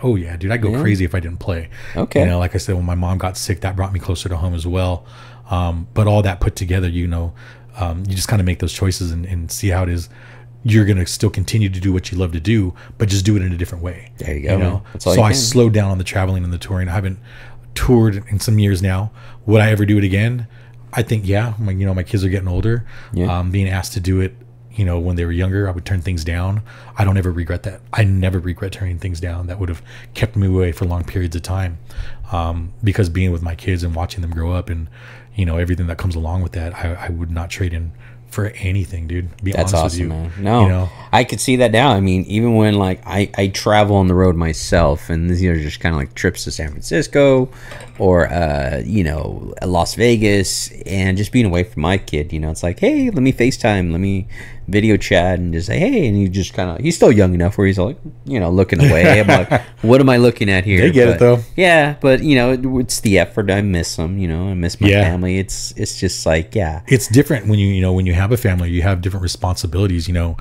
Oh yeah, dude, I'd go crazy if I didn't play. Okay. You know, like I said, when my mom got sick, that brought me closer to home as well. But all that put together, you know, you just kind of make those choices and see how it is. You're going to still continue to do what you love to do, but just do it in a different way. There you go. You know? So I slowed down on the traveling and the touring. I haven't toured in some years now. Would I ever do it again? I think, yeah. My kids are getting older. Yeah. Being asked to do it, you know, when they were younger, I would turn things down. I don't ever regret that. I never regret turning things down. That would have kept me away for long periods of time. Because being with my kids and watching them grow up and, you know, everything that comes along with that, I would not trade in for anything, dude. That's honest with you, man. No, you know? I could see that now. I mean, even when like I travel on the road myself, and these are just kind of like trips to San Francisco or you know, Las Vegas, and just being away from my kid, you know, it's like, hey, let me FaceTime, let me video chat, and just say, hey, and he just kind of, he's still young enough where he's like, you know, looking away. I'm like, what am I looking at here? They get it though. Yeah, but you know, it's the effort. I miss them. You know, I miss my family. It's just like, yeah, it's different when you have a family. You have different responsibilities. You know,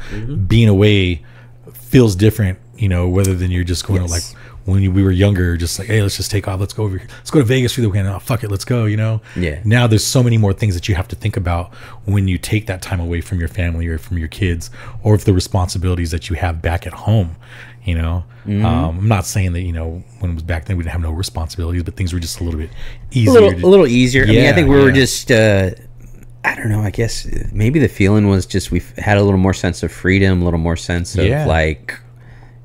being away feels different. You know, rather than you're just going to like when we were younger, just like, hey, let's just take off. Let's go over here. Let's go to Vegas for the weekend. Oh, fuck it. Let's go, you know? Yeah. Now there's so many more things that you have to think about when you take that time away from your family or from your kids, or if the responsibilities that you have back at home, you know? I'm not saying that, you know, when it was back then, we didn't have no responsibilities, but things were just a little bit easier. A little easier. Yeah, I mean, I think we were just, I don't know, I guess maybe the feeling was just we've had a little more sense of freedom, a little more sense of like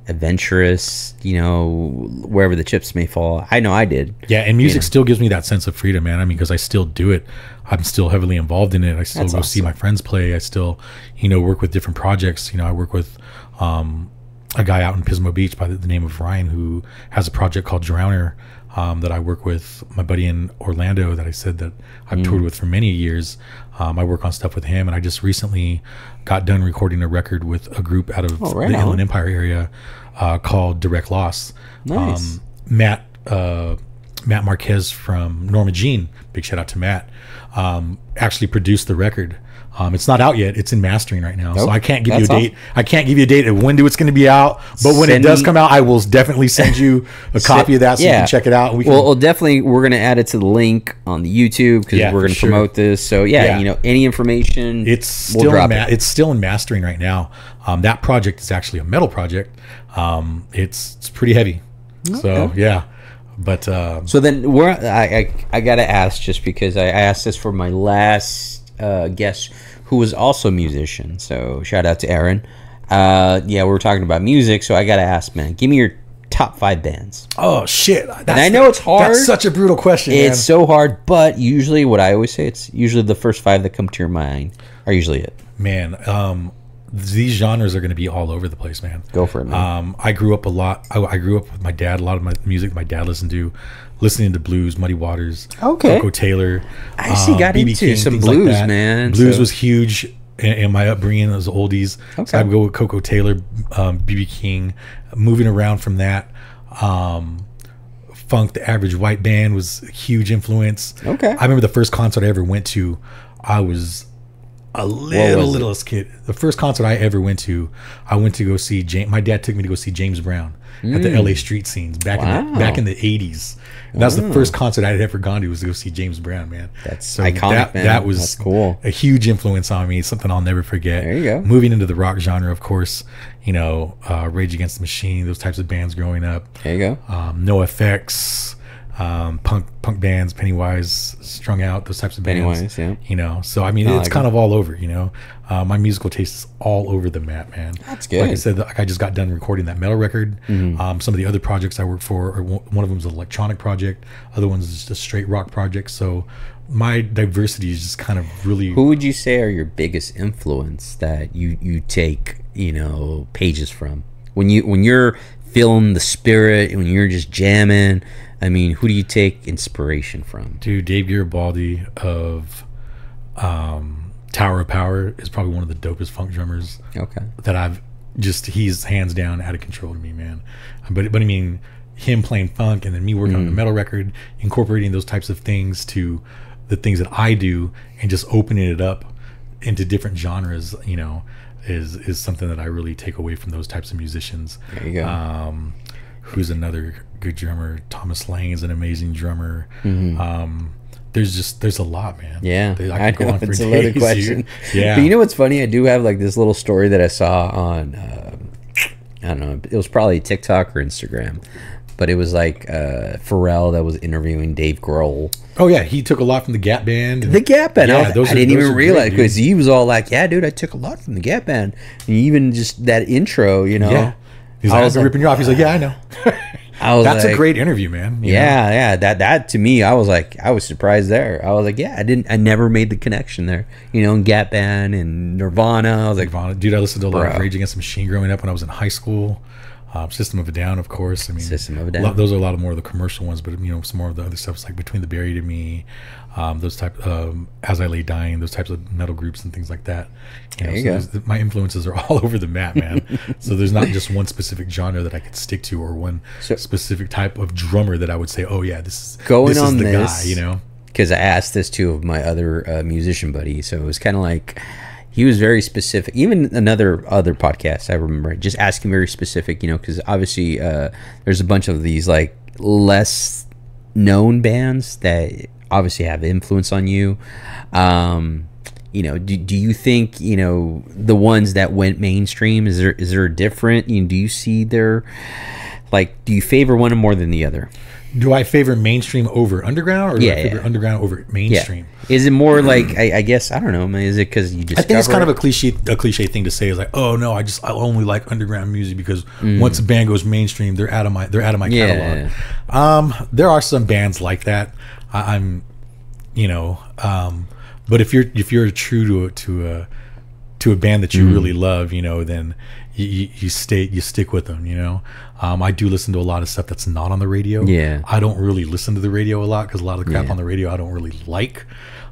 adventurous, you know, wherever the chips may fall. I know I did. Yeah, and music still gives me that sense of freedom, man. I mean, because I still do it. I'm still heavily involved in it. I still go see my friends play. I still, you know, work with different projects. You know, I work with a guy out in Pismo Beach by the name of Ryan, who has a project called Drowner that I work with. My buddy in Orlando that I said that I've toured with for many years. I work on stuff with him, and I just recently got done recording a record with a group out of the Inland Empire area called Direct Loss. Nice. Matt Marquez from Norma Jean, big shout out to Matt, actually produced the record. It's not out yet. It's in mastering right now. So I can't give you a date. I can't give you a date of when it's going to be out. But when it does come out, I will definitely send you a copy of that so you can check it out. We're going to add it to the link on the YouTube because we're going to promote this. So you know, any information, it's still it's still in mastering right now. That project is actually a metal project. It's pretty heavy. Okay. So yeah. But so then I got to ask, just because I asked this for my last guest who was also a musician. So shout out to Aaron. Yeah, we were talking about music, so I gotta ask, man, give me your top 5 bands. Oh shit! And I know it's hard. That's such a brutal question. It's so hard, but usually, what I always say, it's usually the first 5 that come to your mind are usually it. Man, these genres are going to be all over the place, man. Go for it, man. I grew up a lot. I grew up with my dad. A lot of my music my dad listened to, listening to blues, Muddy Waters, Coco Taylor. I see, got BB into King, some blues, like man. Blues was huge in my upbringing as oldies. So I would go with Coco Taylor, BB King. Moving around from that, Funk, the Average White Band was a huge influence. I remember the first concert I ever went to. I was a littlest kid. The first concert I ever went to, I went to go see my dad took me to go see James Brown at the LA street scenes back in the 80s. And that was the first concert I'd ever gone to, was to go see James Brown, man. That's iconic, man. That was cool. A huge influence on me, something I'll never forget. There you go. Moving into the rock genre, of course, you know, Rage Against the Machine, those types of bands growing up. There you go. NoFX, punk bands, Pennywise, Strung Out, those types of bands. Pennywise, yeah. You know, so I mean, it's kind of all over. You know, my musical taste is all over the map, man. That's good. Like I said, I just got done recording that metal record. Some of the other projects I work for, one of them is an electronic project, other one's just a straight rock project. So my diversity is just kind of really. Who would you say are your biggest influence that you take, you know, pages from when you're feeling the spirit, when you're just jamming? I mean, who do you take inspiration from? Dude, Dave Garibaldi of Tower of Power is probably one of the dopest funk drummers that I've just, he's hands down out of control to me, man. But I mean, him playing funk and then me working on the metal record, incorporating those types of things to the things that I do and just opening it up into different genres, you know, is something that I really take away from those types of musicians. There you go. Who's another good drummer? Thomas Lane's an amazing drummer. There's a lot, man. Yeah, I could go on for it's days. A loaded question. Yeah, but you know what's funny? I do have like this little story that I saw on I don't know, it was probably TikTok or Instagram, but it was like Pharrell that was interviewing Dave Grohl. Oh yeah, he took a lot from the Gap Band. The Gap Band. Yeah, I didn't even realize, because he was all like, "Yeah, dude, I took a lot from the Gap Band." And even just that intro, you know. Yeah. He's like, I was ripping you off. He's like, "Yeah, I know." That's like, a great interview, man. Yeah. That to me, I was like, I was surprised there. I was like, yeah, I never made the connection there. You know, Gap Band and Nirvana. I was like, Nirvana. Dude, I listened to a lot of Rage Against the Machine growing up when I was in high school. System of a Down, of course. I mean, System of a Down. Those are a lot more of the commercial ones, but you know, some more of the other stuff, like Between the Buried and Me, those type, As I Lay Dying, those types of metal groups and things like that. There you go. My influences are all over the map, man. So there's not just one specific genre that I could stick to, or one specific type of drummer that I would say, oh yeah, this is the guy, you know. Because I asked this to of my other musician buddy, so it was kind of like, he was very specific. Even other podcasts, I remember just asking very specific, you know, because obviously there's a bunch of these like less known bands that obviously have influence on you. You know, do you think, you know, the ones that went mainstream, is there a different, you know, do you see their, like, do you favor one more than the other? Do I favor mainstream over underground, or do I favor underground over mainstream? Yeah. Is it more like, I guess, I don't know, man, is it because you just I think it's kind of a cliche thing to say, is like, oh no, I only like underground music because once a band goes mainstream, they're out of my catalog. There are some bands like that. I'm you know, but if you're true to a band that you really love, you know, then you stick with them, you know. I do listen to a lot of stuff that's not on the radio. Yeah, I don't really listen to the radio a lot because a lot of the crap on the radio I don't really like.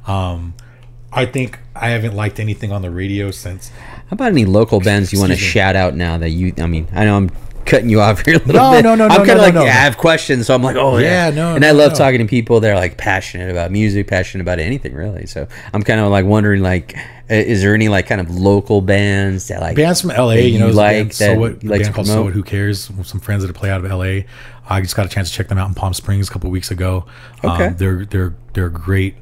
I think I haven't liked anything on the radio since. How about any local bands you want to shout out now that you? I mean, I know I'm cutting you off here a little bit. No. I'm kind of like, I have questions, so I'm like, oh yeah, no. And I love talking to people that are like passionate about music, passionate about anything really. So I'm kind of like wondering, like, is there any like kind of local bands that like bands from LA? You know, like that a band called So What, Who Cares? With some friends that play out of LA. I just got a chance to check them out in Palm Springs a couple of weeks ago. Okay, they're great.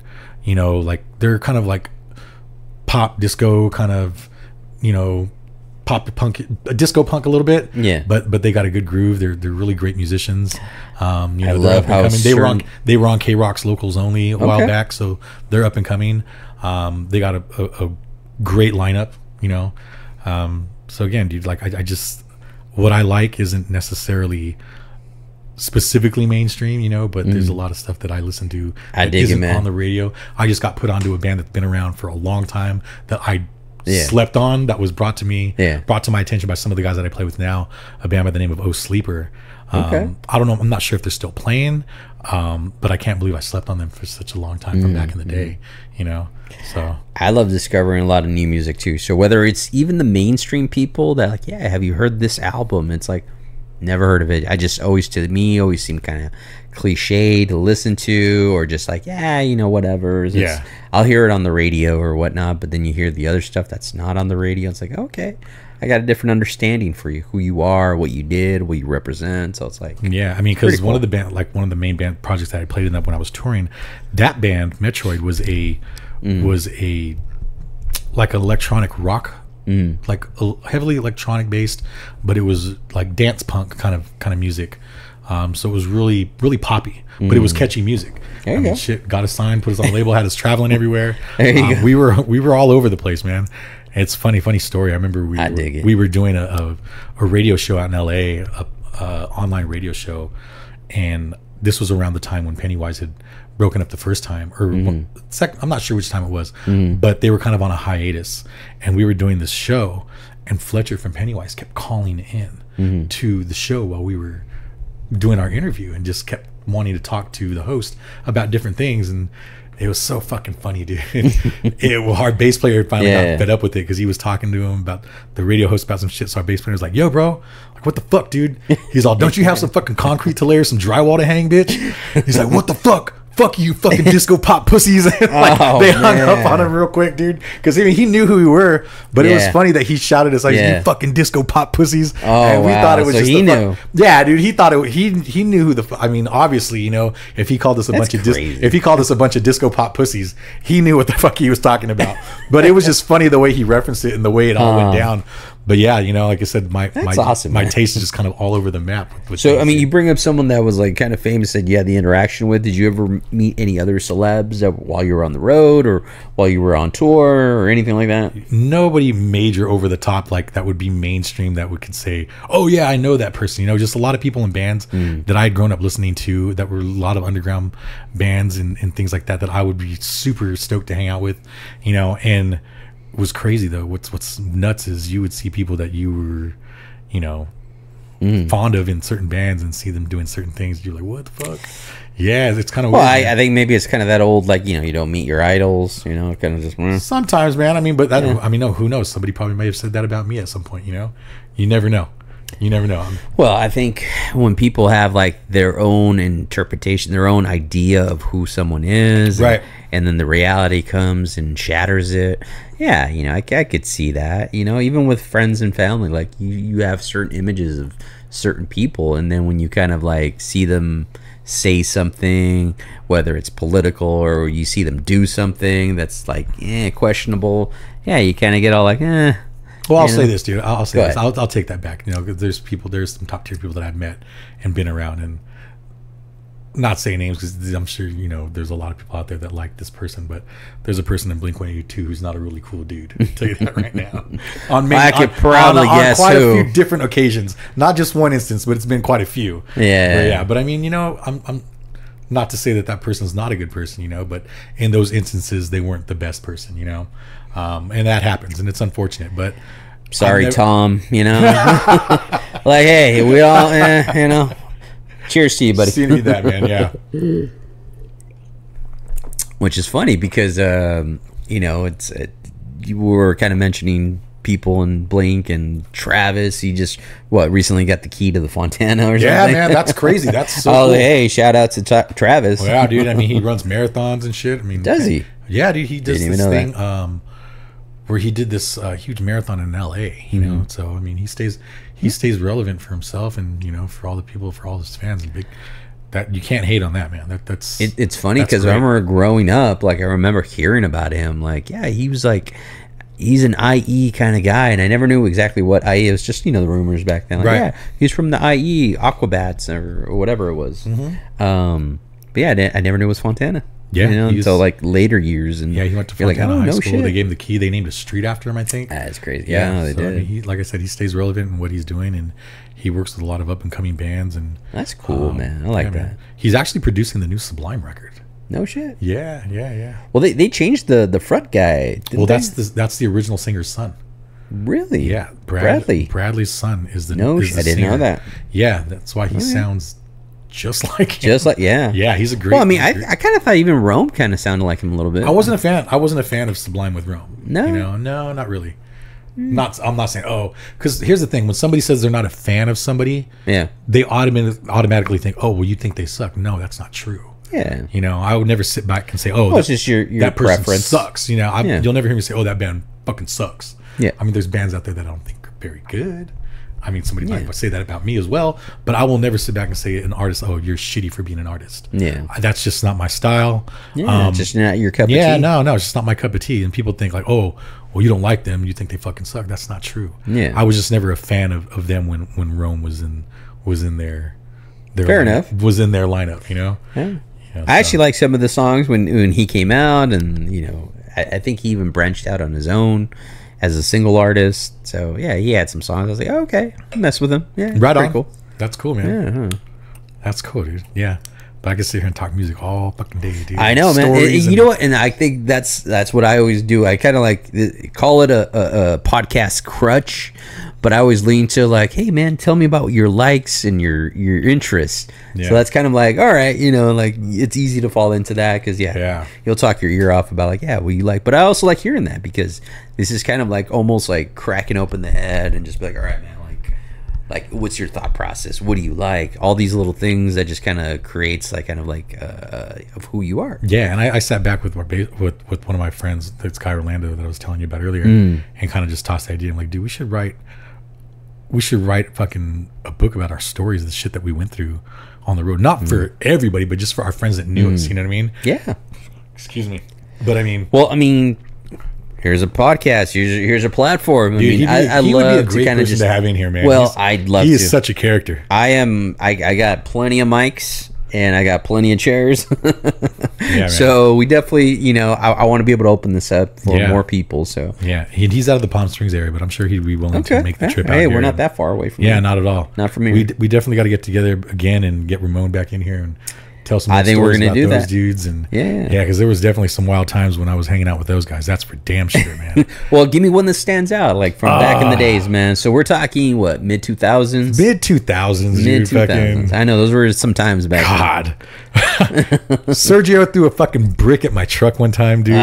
You know, like they're kind of like pop disco kind of, you know, pop punk, disco punk a little bit. Yeah. But they got a good groove. They're really great musicians. I love how they were on K-Rock's Locals Only a while back, so they're up and coming. They got a great lineup, so again, dude, like I just, what I like isn't necessarily specifically mainstream, but there's a lot of stuff that I listen to that isn't on the radio. I just got put onto a band that's been around for a long time that I slept on, that was brought to my attention by some of the guys that I play with now, a band by the name of Oh Sleeper. I don't know, I'm not sure if they're still playing, but I can't believe I slept on them for such a long time from back in the day, so I love discovering a lot of new music too. So whether it's even the mainstream people that like, yeah, have you heard this album? It's like, never heard of it. I just always seemed kind of cliche to listen to, or just like, whatever. I'll hear it on the radio or whatnot, but then you hear the other stuff that's not on the radio. It's like, okay, I got a different understanding for you, who you are, what you did, what you represent. So it's like, because one of the main band projects that I played in that when I was touring, that band Metroid was a like electronic rock, like heavily electronic based, but it was like dance punk kind of music. So it was really poppy, but it was catchy music. Shit, got us signed, put us on the label, had us traveling everywhere. We were all over the place, man. It's funny story. I remember we were doing a radio show out in LA, a online radio show, and this was around the time when Pennywise had broken up the first time, or I'm not sure which time it was, but they were kind of on a hiatus, and we were doing this show, and Fletcher from Pennywise kept calling in to the show while we were doing our interview, and just kept wanting to talk to the host about different things, and it was so fucking funny, dude. Our bass player finally got fed up with it, because he was talking to him about the radio host about some shit. So our bass player was like, "Yo, bro, like, what the fuck, dude?" He's all, "Don't you have some fucking concrete to lay or some drywall to hang, bitch?" He's like, "What the fuck? Fuck you, fucking disco pop pussies." They hung up on him real quick, dude, because he knew who we were, but it was funny that he shouted us like, "You fucking disco pop pussies," and we thought it was just he knew. Dude, he thought it. He knew who the. I mean, obviously, if he called us a bunch of disco pop pussies, he knew what the fuck he was talking about. But it was just funny the way he referenced it and the way it all went down. But like I said, my awesome, my taste is just kind of all over the map. So I mean, you bring up someone that was like kind of famous that you had the interaction with. Did you ever meet any other celebs while you were on the road, or while you were on tour, or anything like that? Nobody major over the top like that would be mainstream that could say, "Oh yeah, I know that person." Just a lot of people in bands that I had grown up listening to, that were a lot of underground bands and things like that I would be super stoked to hang out with, and. Was crazy though. What's nuts is you would see people that you were, fond of in certain bands, and see them doing certain things. You're like, what the fuck? Yeah, it's kind of weird. I think maybe it's kind of that old, like, you don't meet your idols, kind of just. Sometimes, man. I mean, but that, no, who knows? Somebody probably may have said that about me at some point. You never know. You never know. Well, I think when people have like their own interpretation, their own idea of who someone is, right, and then the reality comes and shatters it. Yeah, I could see that. Even with friends and family, like you have certain images of certain people, and then when you kind of like see them say something, whether it's political or you see them do something that's like questionable, you kind of get all like Well, I'll say this, dude. I'll say this. I'll take that back. There's some top tier people that I've met and been around, and not say names because I'm sure there's a lot of people out there that like this person, but there's a person in Blink-182 who's not a really cool dude. I'll tell you that right now. I could probably guess quite who. A few different occasions, not just one instance, but it's been quite a few. Yeah. But I mean, I'm not to say that person's not a good person, but in those instances, they weren't the best person, and that happens, and it's unfortunate, but. Sorry, Tom, like, hey, we all, cheers to you, buddy. See that, man, yeah. Which is funny because, you were kind of mentioning people in Blink and Travis. He just, recently got the key to the Fontana or something? Yeah, man, that's crazy. That's so cool. Hey, shout out to Travis. Well, yeah, dude, I mean, he runs marathons and shit. I mean, does he? Yeah, dude, he does this thing, where he did this huge marathon in LA, so I mean he stays relevant for himself and for all the people, for all his fans, and that you can't hate on that, man. It's funny because I remember growing up, like I remember hearing about him, like he was like he's an IE kind of guy, and I never knew exactly what IE. It was just, you know, the rumors back then. Like, Right. Yeah, he's from the IE Aquabats or whatever it was. But yeah, I never knew it was Fontana. Yeah, you know, until like later years. And yeah, he went to you're Fontana like, oh, High no School. shit. They gave him the key. They named a street after him, I think. That's crazy. Yeah, they so, did. I mean, he, like I said, he stays relevant in what he's doing, and he works with a lot of up and coming bands. And That's cool, man. I like that. Man. He's actually producing the new Sublime record. No shit. Yeah. Well, they changed the front guy. Well, that's the original singer's son. Really? Yeah, Bradley. Bradley's son is the No is shit. the I didn't singer. know that. Yeah, that's why he sounds just like him. Just like yeah. He's a great. Well, I mean, I kind of thought even Rome kind of sounded like him a little bit. I wasn't a fan of Sublime with Rome. No? You know, no, not really. I'm not saying because here's the thing: when somebody says they're not a fan of somebody, Yeah. they automatically think, oh, well, you think they suck. No, that's not true. Yeah. You know, I would never sit back and say, oh, It's just your that person preference. sucks. You know, Yeah. you'll never hear me say, oh, that band fucking sucks. Yeah. I mean, there's bands out there that I don't think are very good. I mean, somebody might say that about me as well, but I will never sit back and say an artist, oh, you're shitty for being an artist. Yeah. That's just not my style. Yeah. Just not your cup of tea. No, it's just not my cup of tea. And people think like, oh, well, you don't like them. You think they fucking suck. That's not true. Yeah. I was just never a fan of them when Rome was in their Fair enough. was in their lineup, you know? Yeah. You know, I actually like some of the songs when he came out, and you know, I think he even branched out on his own as a single artist. So yeah, he had some songs. I was like, oh, okay, I'll mess with him. Yeah, right on. cool. That's cool, man. Yeah, That's cool, dude. Yeah. But I can sit here and talk music all fucking day, dude. I know, man. Stories You know what? And I think that's what I always do. I kind of like call it a podcast crutch, but I always lean to like, hey, man, tell me about your likes and your interests. Yeah. So that's kind of like, all right, you know, like it's easy to fall into that because you'll talk your ear off about like, yeah, what you like. But I also like hearing that because this is kind of like almost like cracking open the head and just be like, all right, man. Like, what's your thought process? What do you like? All these little things that just kind of creates like kind of like of who you are. Yeah, and I sat back with one of my friends, this guy Orlando that I was telling you about earlier, and kind of just tossed the idea. I'm like, dude, we should write fucking a book about our stories, the shit that we went through on the road. Not for everybody, but just for our friends that knew us. You know what I mean? Yeah. Excuse me. But I mean, well, I mean, here's a podcast. Here's a platform. I dude, mean, I he love would be a great to kind of person just to have in here, man. Well, I'd love to. He is such a character. I got plenty of mics and I got plenty of chairs. Yeah, so we definitely, you know, I want to be able to open this up for more people. So yeah, he's out of the Palm Springs area, but I'm sure he'd be willing to make the trip out hey, here. we're not that far away from here. not at all. Not from here. We definitely got to get together again and get Ramon back in here and tell some. I think we're going to do those that, dudes. And yeah, because there was definitely some wild times when I was hanging out with those guys. That's for damn sure, man. Well, give me one that stands out, like from back in the days, man. So we're talking what, mid 2000s, mid 2000s. I know those were some times back. God, Sergio threw a fucking brick at my truck one time, dude.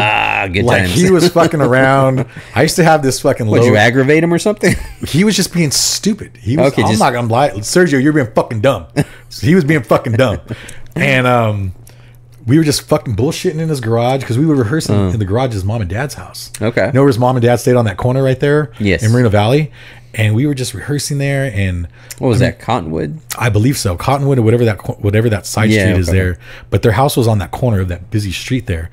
Good like times. He was fucking around. I used to have this fucking. Would you aggravate him or something? He was just being stupid. He was. Okay, I'm not gonna lie, Sergio, you're being fucking dumb. He was being fucking dumb, and we were just fucking bullshitting in his garage because we were rehearsing in the garage of his mom and dad's house. Okay. You know where his mom and dad stayed on that corner right there? Yes. In Moreno Valley. And we were just rehearsing there. And what was that, Cottonwood? I believe so. Cottonwood or whatever that side street is there. But their house was on that corner of that busy street there.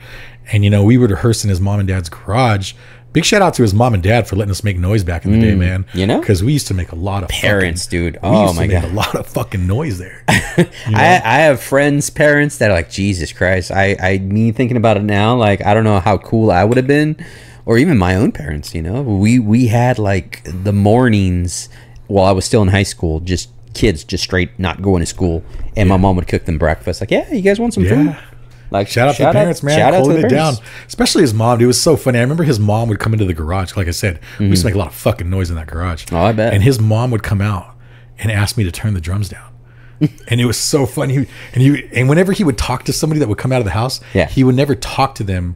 And, you know, we were rehearsing his mom and dad's garage. Big shout out to his mom and dad for letting us make noise back in the day, man. You know? Because we used to make a lot of parents, dude. Oh, my God. A lot of fucking noise there. You know? I have friends' parents that are like, Jesus Christ. Me thinking about it now, like, I don't know how cool I would have been. Or even my own parents, you know. We had, like, the mornings while I was still in high school, just kids just straight not going to school. And my mom would cook them breakfast. Like, yeah, you guys want some food? Like, shout out to the parents, man. Shout out to the Holding it parents. down. Especially his mom, dude. It was so funny. I remember his mom would come into the garage. Like I said, we used to make a lot of fucking noise in that garage. Oh, I bet. And his mom would come out and ask me to turn the drums down. And it was so funny. And whenever he would talk to somebody that would come out of the house, he would never talk to them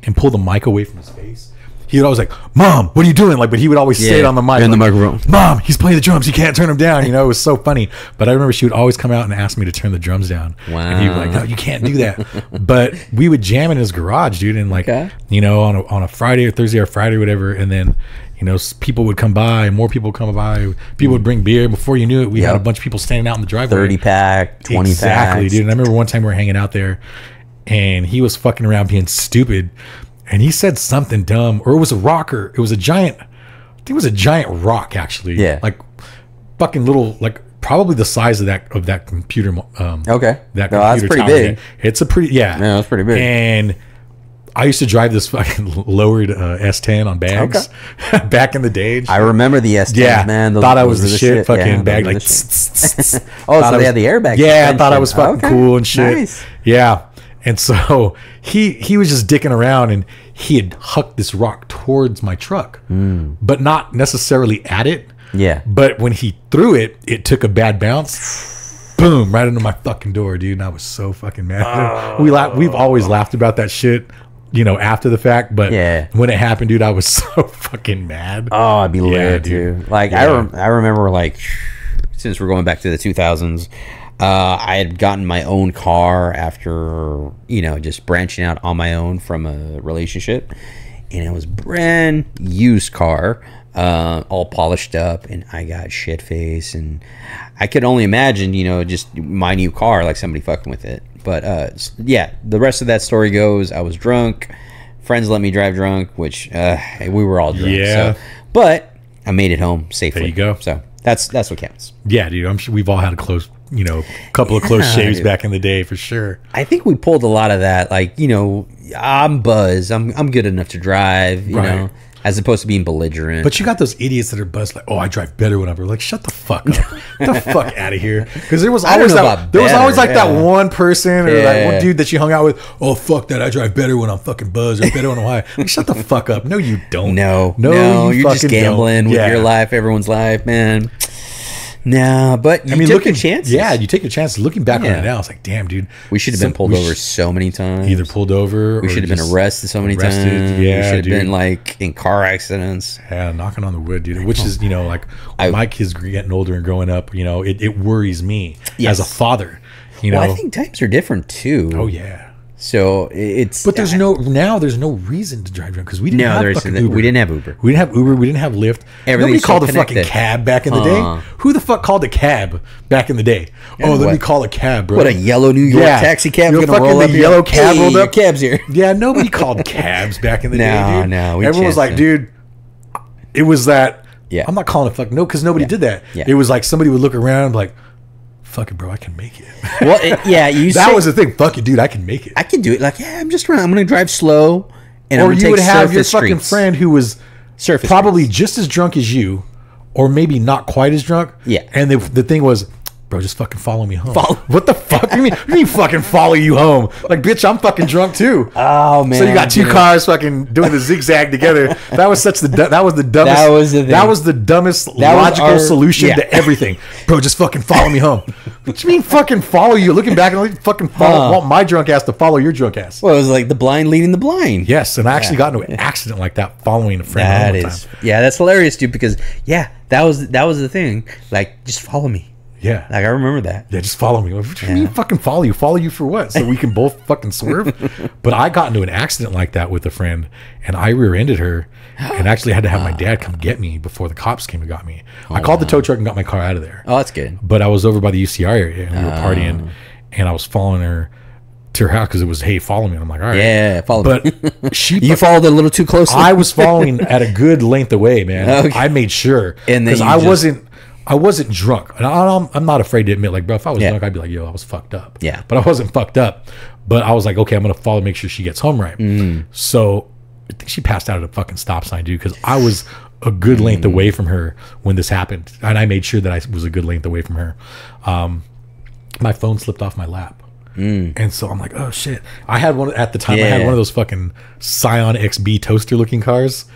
and pull the mic away from his face. He would always like, Mom, what are you doing? Like, but he would always say it on the mic. In the like, microphone. Mom, he's playing the drums. You can't turn him down. You know, it was so funny. But I remember she would always come out and ask me to turn the drums down. Wow. And he was like, no, you can't do that. But we would jam in his garage, dude. And like, you know, on a Friday or Thursday or Friday or whatever. And then, you know, people would come by, more people would come by. People would bring beer. Before you knew it, we had a bunch of people standing out in the driveway. 30-pack, 20 exactly, packs. Dude. And I remember one time we were hanging out there and he was fucking around being stupid. and he said something dumb, or it was a rocker. It was a giant. I think it was a giant rock, actually. Yeah. Like fucking little, like probably the size of that computer. Okay. That no, that's pretty big. It's a pretty Yeah, that's pretty big. And I used to drive this fucking lowered S10 on bags back in the day. I remember the S10, man. Thought I was the shit. Fucking bag, like. So they had the airbag. Yeah, I thought I was fucking cool and shit. Nice. Yeah. And so he was just dicking around, and he had hucked this rock towards my truck, but not necessarily at it. Yeah. But when he threw it, it took a bad bounce. Boom, right into my fucking door, dude. And I was so fucking mad. We've always laughed about that shit, you know, after the fact. But when it happened, dude, I was so fucking mad. Oh, I'd be lit, too. Like, I remember, like, since we're going back to the 2000s, I had gotten my own car after, you know, just branching out on my own from a relationship. And it was brand used car, all polished up, and I got shit face, and I could only imagine, you know, just my new car, like somebody fucking with it. But yeah, the rest of that story goes, I was drunk, friends let me drive drunk, which we were all drunk. Yeah. So, but I made it home safely. There you go. So that's what counts. Yeah, dude. I'm sure we've all had a close, you know, couple of close shaves back in the day for sure. I think we pulled a lot of that. Like, you know, I'm buzzed. I'm good enough to drive, you know, as opposed to being belligerent. But you got those idiots that are buzzed like, oh, I drive better when I'm like, shut the fuck up. Get the fuck out of here. Because there was always that one person or that one dude that you hung out with. Oh, fuck that. I drive better when I'm fucking buzzed or better when I'm high. Like, shut the fuck up. No, you don't. No, you're just gambling with your life, everyone's life, man. No, but you took your chances. Yeah, you take your chances. Looking back on it now, it's like, damn, dude. We should have been pulled over so many times. Either pulled over, we should have been arrested so many times. Yeah, we should have been like in car accidents. Yeah, knocking on the wood, dude. Which is, you know, like my kids getting older and growing up, you know, it worries me as a father. You know, I think times are different too. Oh yeah. So it's there's no reason to drive drunk because we didn't have fucking Uber. We didn't have Uber. We didn't have Lyft. Nobody called a fucking cab back in the day. Who the fuck called a cab back in the day? Oh, let me call a cab, bro. What, a yellow New York taxi cab gonna roll up? Yellow cab rolled up. Cabs here. Yeah, nobody called cabs back in the day, dude. No, everyone was like, dude, it was that. Yeah, I'm not calling it fuck no because nobody did that. Yeah. It was like somebody would look around like, fuck it, bro, I can make it. Well, that was the thing. Fuck it, dude, I can make it. I can do it. Like, I'm gonna drive slow, and or you would have your fucking friend who was probably just as drunk as you, or maybe not quite as drunk. Yeah, and the thing was, bro, just fucking follow me home. What the fuck? You mean fucking follow you home? Like, bitch, I'm fucking drunk too. Oh man! So you got two cars fucking doing the zigzag together. That was the dumbest logical solution to everything. Bro, just fucking follow me home. What you mean fucking follow you? Looking back and like, fucking want my drunk ass to follow your drunk ass. Well, it was like the blind leading the blind. Yes, and I actually got into an accident like that following a friend. That's hilarious, dude. Because that was the thing. Like, just follow me. Yeah. Like, I remember that. Yeah, just follow me. What do you mean fucking follow you? Follow you for what? So we can both fucking swerve? But I got into an accident like that with a friend, and I rear-ended her, and actually had to have my dad come get me before the cops came and got me. I called the tow truck and got my car out of there. Oh, that's good. But I was over by the UCR area, and we were partying, and I was following her to her house because it was, hey, follow me. And I'm like, all right. Yeah, follow me. But you followed a little too closely. I was following at a good length away, man. Okay. I made sure. Because I wasn't drunk. And I'm not afraid to admit, like, bro, if I was drunk, I'd be like, yo, I was fucked up. Yeah. But I wasn't fucked up. But I was like, okay, I'm going to follow, make sure she gets home right. So I think she passed out at a fucking stop sign, dude, because I was a good length away from her when this happened. And I made sure that I was a good length away from her. My phone slipped off my lap. And so I'm like, oh, shit. I had one at the time. I had one of those fucking Scion XB toaster looking cars.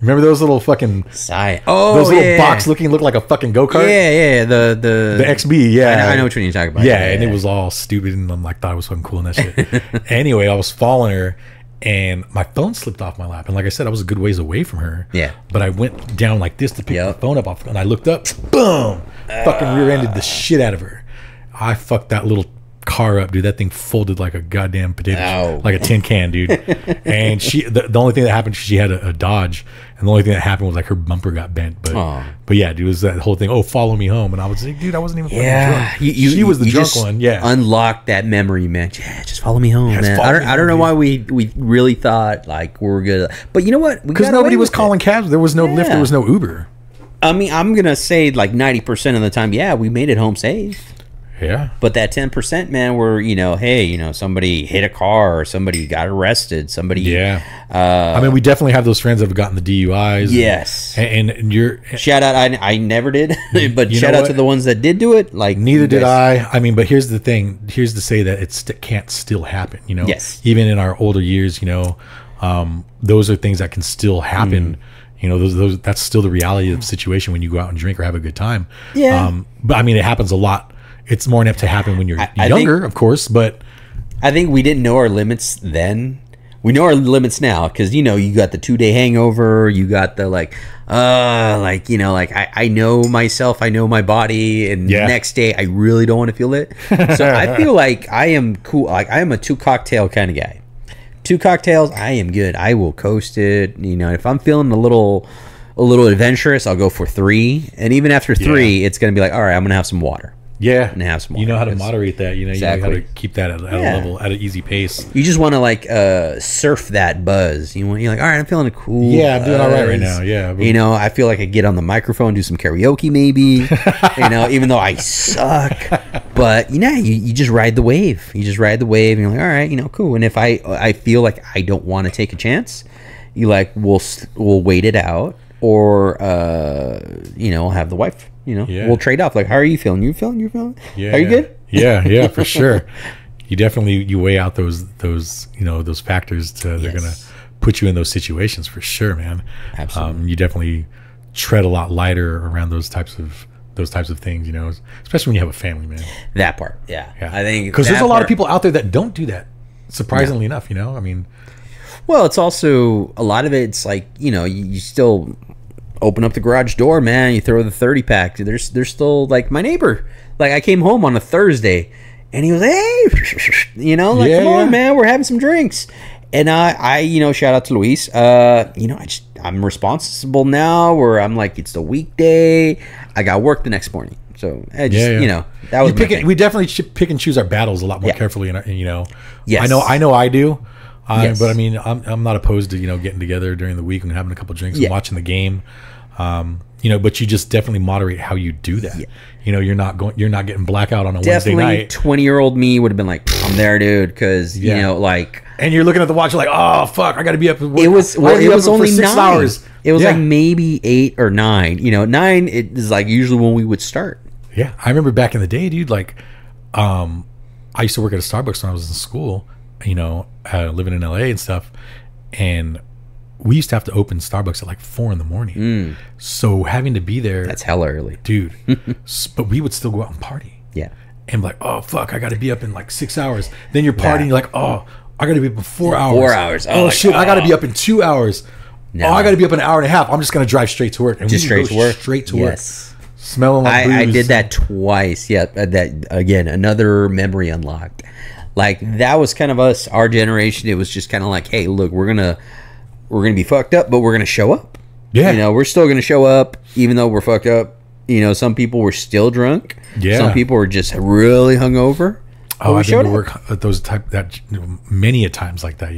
Remember those little fucking those little box looking look like a fucking go-kart? Yeah, the XB, yeah. I know which one you're talking about. Yeah, and it was all stupid, and I'm like, thought it was fucking cool and that shit. Anyway, I was following her, and my phone slipped off my lap, and like I said, I was a good ways away from her. Yeah, but I went down like this to pick the phone up off, and I looked up, boom, fucking rear-ended the shit out of her. I fucked that little car up, dude. That thing folded like a goddamn potato, like a tin can, dude. And the only thing that happened, she had a Dodge, and the only thing that happened was like her bumper got bent. But yeah, dude, it was that whole thing. Oh, follow me home, and I was like, dude, I wasn't even drunk. She was the drunk one. Yeah, unlocked that memory, man. Yeah, just follow me home, man. I don't know why we really thought like we were good, but you know what? Because nobody was calling cabs. There was no Lyft. There was no Uber. I mean, I'm gonna say like 90% of the time, yeah, we made it home safe. Yeah. But that 10%, man, where, hey, somebody hit a car or somebody got arrested, somebody. Yeah. I mean, we definitely have those friends that have gotten the DUIs. Yes. And you're. Shout out. I never did, but shout out to the ones that did do it. Like, neither did I. I mean, but here's the thing. Here's to say that it can't still happen, Yes. Even in our older years, those are things that can still happen. Those that's still the reality of the situation when you go out and drink or have a good time. Yeah. But I mean, it happens a lot. It's more apt to happen when you're younger, of course, but I think we didn't know our limits then. We know our limits now because you got the 2-day hangover, you got the I know myself, I know my body, and the next day I really don't want to feel it. So I feel like I am cool. Like I am a 2-cocktail kind of guy. 2 cocktails, I am good. I will coast it. If I'm feeling a little adventurous, I'll go for 3, and even after 3, it's gonna be like, all right, I'm gonna have some water. Yeah, and have some water. You know how to moderate that. Exactly. You know how to keep that at a level, at an easy pace. You just want to surf that buzz. You're like, all right, I'm feeling a cool. Yeah, I'm doing all right now. Yeah, I feel like I get on the microphone, do some karaoke, maybe. Even though I suck, but you just ride the wave. You just ride the wave, and you're like, all right, cool. And if I feel like I don't want to take a chance, we'll wait it out, or I'll have the wife. We'll trade off. Like, how are you feeling? You feeling? Yeah. Are you good? Yeah, for sure. You definitely weigh out those factors. They're gonna put you in those situations for sure, man. Absolutely. You definitely tread a lot lighter around those types of things. Especially when you have a family, man. That part, yeah. I think because there's a lot of people out there that don't do that. Surprisingly enough, I mean. Well, it's also a lot of it. It's like you still open up the garage door, man. You throw the 30-pack. There's still like my neighbor. Like I came home on a Thursday, and he was like, hey, come on, man, we're having some drinks. And I shout out to Luis. I'm responsible now. Where I'm like, it's the weekday. I got work the next morning, so I just that was we definitely pick and choose our battles a lot more carefully. Yes, I know I do. Yes. But I mean, I'm not opposed to getting together during the week and having a couple drinks and watching the game. But you just definitely moderate how you do that. You're not getting blackout on a Wednesday night. 20-year-old me would have been like, I'm there, dude, because and you're looking at the watch, you're like, oh fuck, I got to be up. It was only 6 hours. It was like maybe 8 or 9. 9 is like usually when we would start. Yeah, I remember back in the day, dude. Like, I used to work at a Starbucks when I was in school. Living in LA and stuff, and we used to have to open Starbucks at like 4 a.m. So having to be there, that's hella early, dude. But we would still go out and party. Yeah, and like, oh fuck, I got to be up in like 6 hours. Then you're partying, you're like, oh, I got to be up in 4 hours. 4 hours. Oh shit, I got to be up in 2 hours. No. Oh, I got to be up in an hour and a half. I'm just gonna drive straight to work. And just straight to work. Straight to work. Smelling like booze. I did that twice. Yeah, that again, another memory unlocked. Like that was kind of us, our generation. It was just kind of like, hey, look, we're gonna be fucked up, but we're gonna show up. Yeah, we're still gonna show up, even though we're fucked up. Some people were still drunk. Yeah, some people were just really hungover. Oh, I did work at those many a times like that.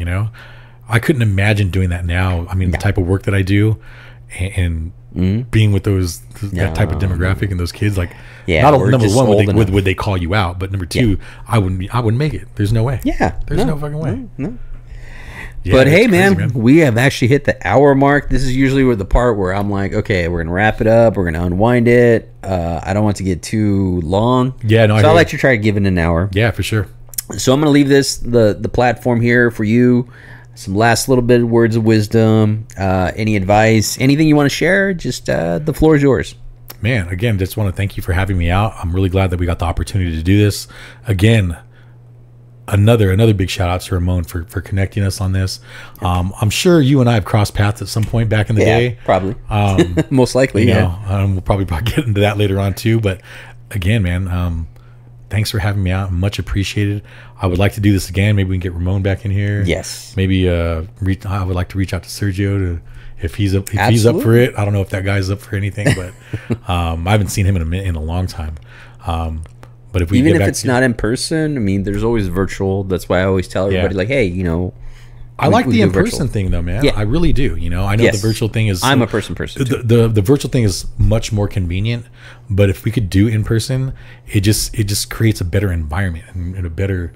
I couldn't imagine doing that now. I mean, the type of work that I do, and being with that type of demographic and those kids, like. Yeah, not number one, would they call you out? But number two, I wouldn't make it. There's no way. Yeah, there's no fucking way. No. Yeah, but hey, man, we have actually hit the hour mark. This is usually the part where I'm like, okay, we're gonna wrap it up. We're gonna unwind it. I don't want to get too long. Yeah, no. So I'll let you try to give it an hour. Yeah, for sure. So I'm gonna leave the platform here for you. Some last little bit of words of wisdom. Any advice? Anything you want to share? Just the floor is yours. Man, again, just want to thank you for having me out. I'm really glad that we got the opportunity to do this. Again, another big shout out to Ramon for connecting us on this. I'm sure you and I have crossed paths at some point back in the day. Probably. Most likely, we'll probably get into that later on too. But again, man, thanks for having me out. Much appreciated. I would like to do this again. Maybe we can get Ramon back in here. Yes. Maybe I would like to reach out to Sergio to if he's up for it. I don't know if that guy's up for anything, but I haven't seen him in a long time. But if we even if it's not in person, I mean, there's always virtual. That's why I always tell everybody, like, hey, you know. I like the in-person thing though, man. Yeah. I really do. You know, I know the virtual thing is. I'm a person too. The virtual thing is much more convenient, but if we could do in person, it just creates a better environment and a better,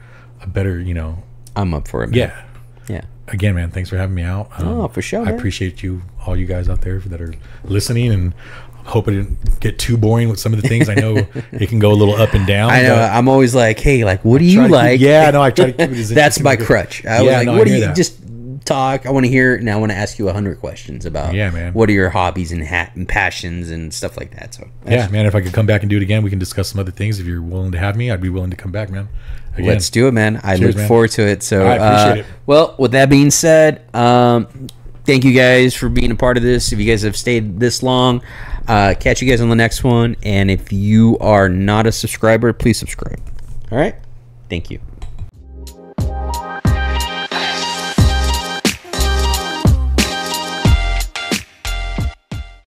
you know. I'm up for it, man. Yeah. Yeah. Again, man, thanks for having me out. For sure. I appreciate all you guys out there that are listening, and hope it didn't get too boring with some of the things. I know it can go a little up and down. I know. I'm always like, hey, like, what do you like? I know. I try to keep it as That's my crutch. What do you just talk? I want to hear it, and I want to ask you 100 questions about what are your hobbies and passions and stuff like that. So man, if I could come back and do it again, we can discuss some other things. If you're willing to have me, I'd be willing to come back, man. Again. Let's do it, man. I look forward to it. So I appreciate it. Well, with that being said, thank you guys for being a part of this. If you guys have stayed this long, catch you guys on the next one. And if you are not a subscriber, please subscribe. All right. Thank you.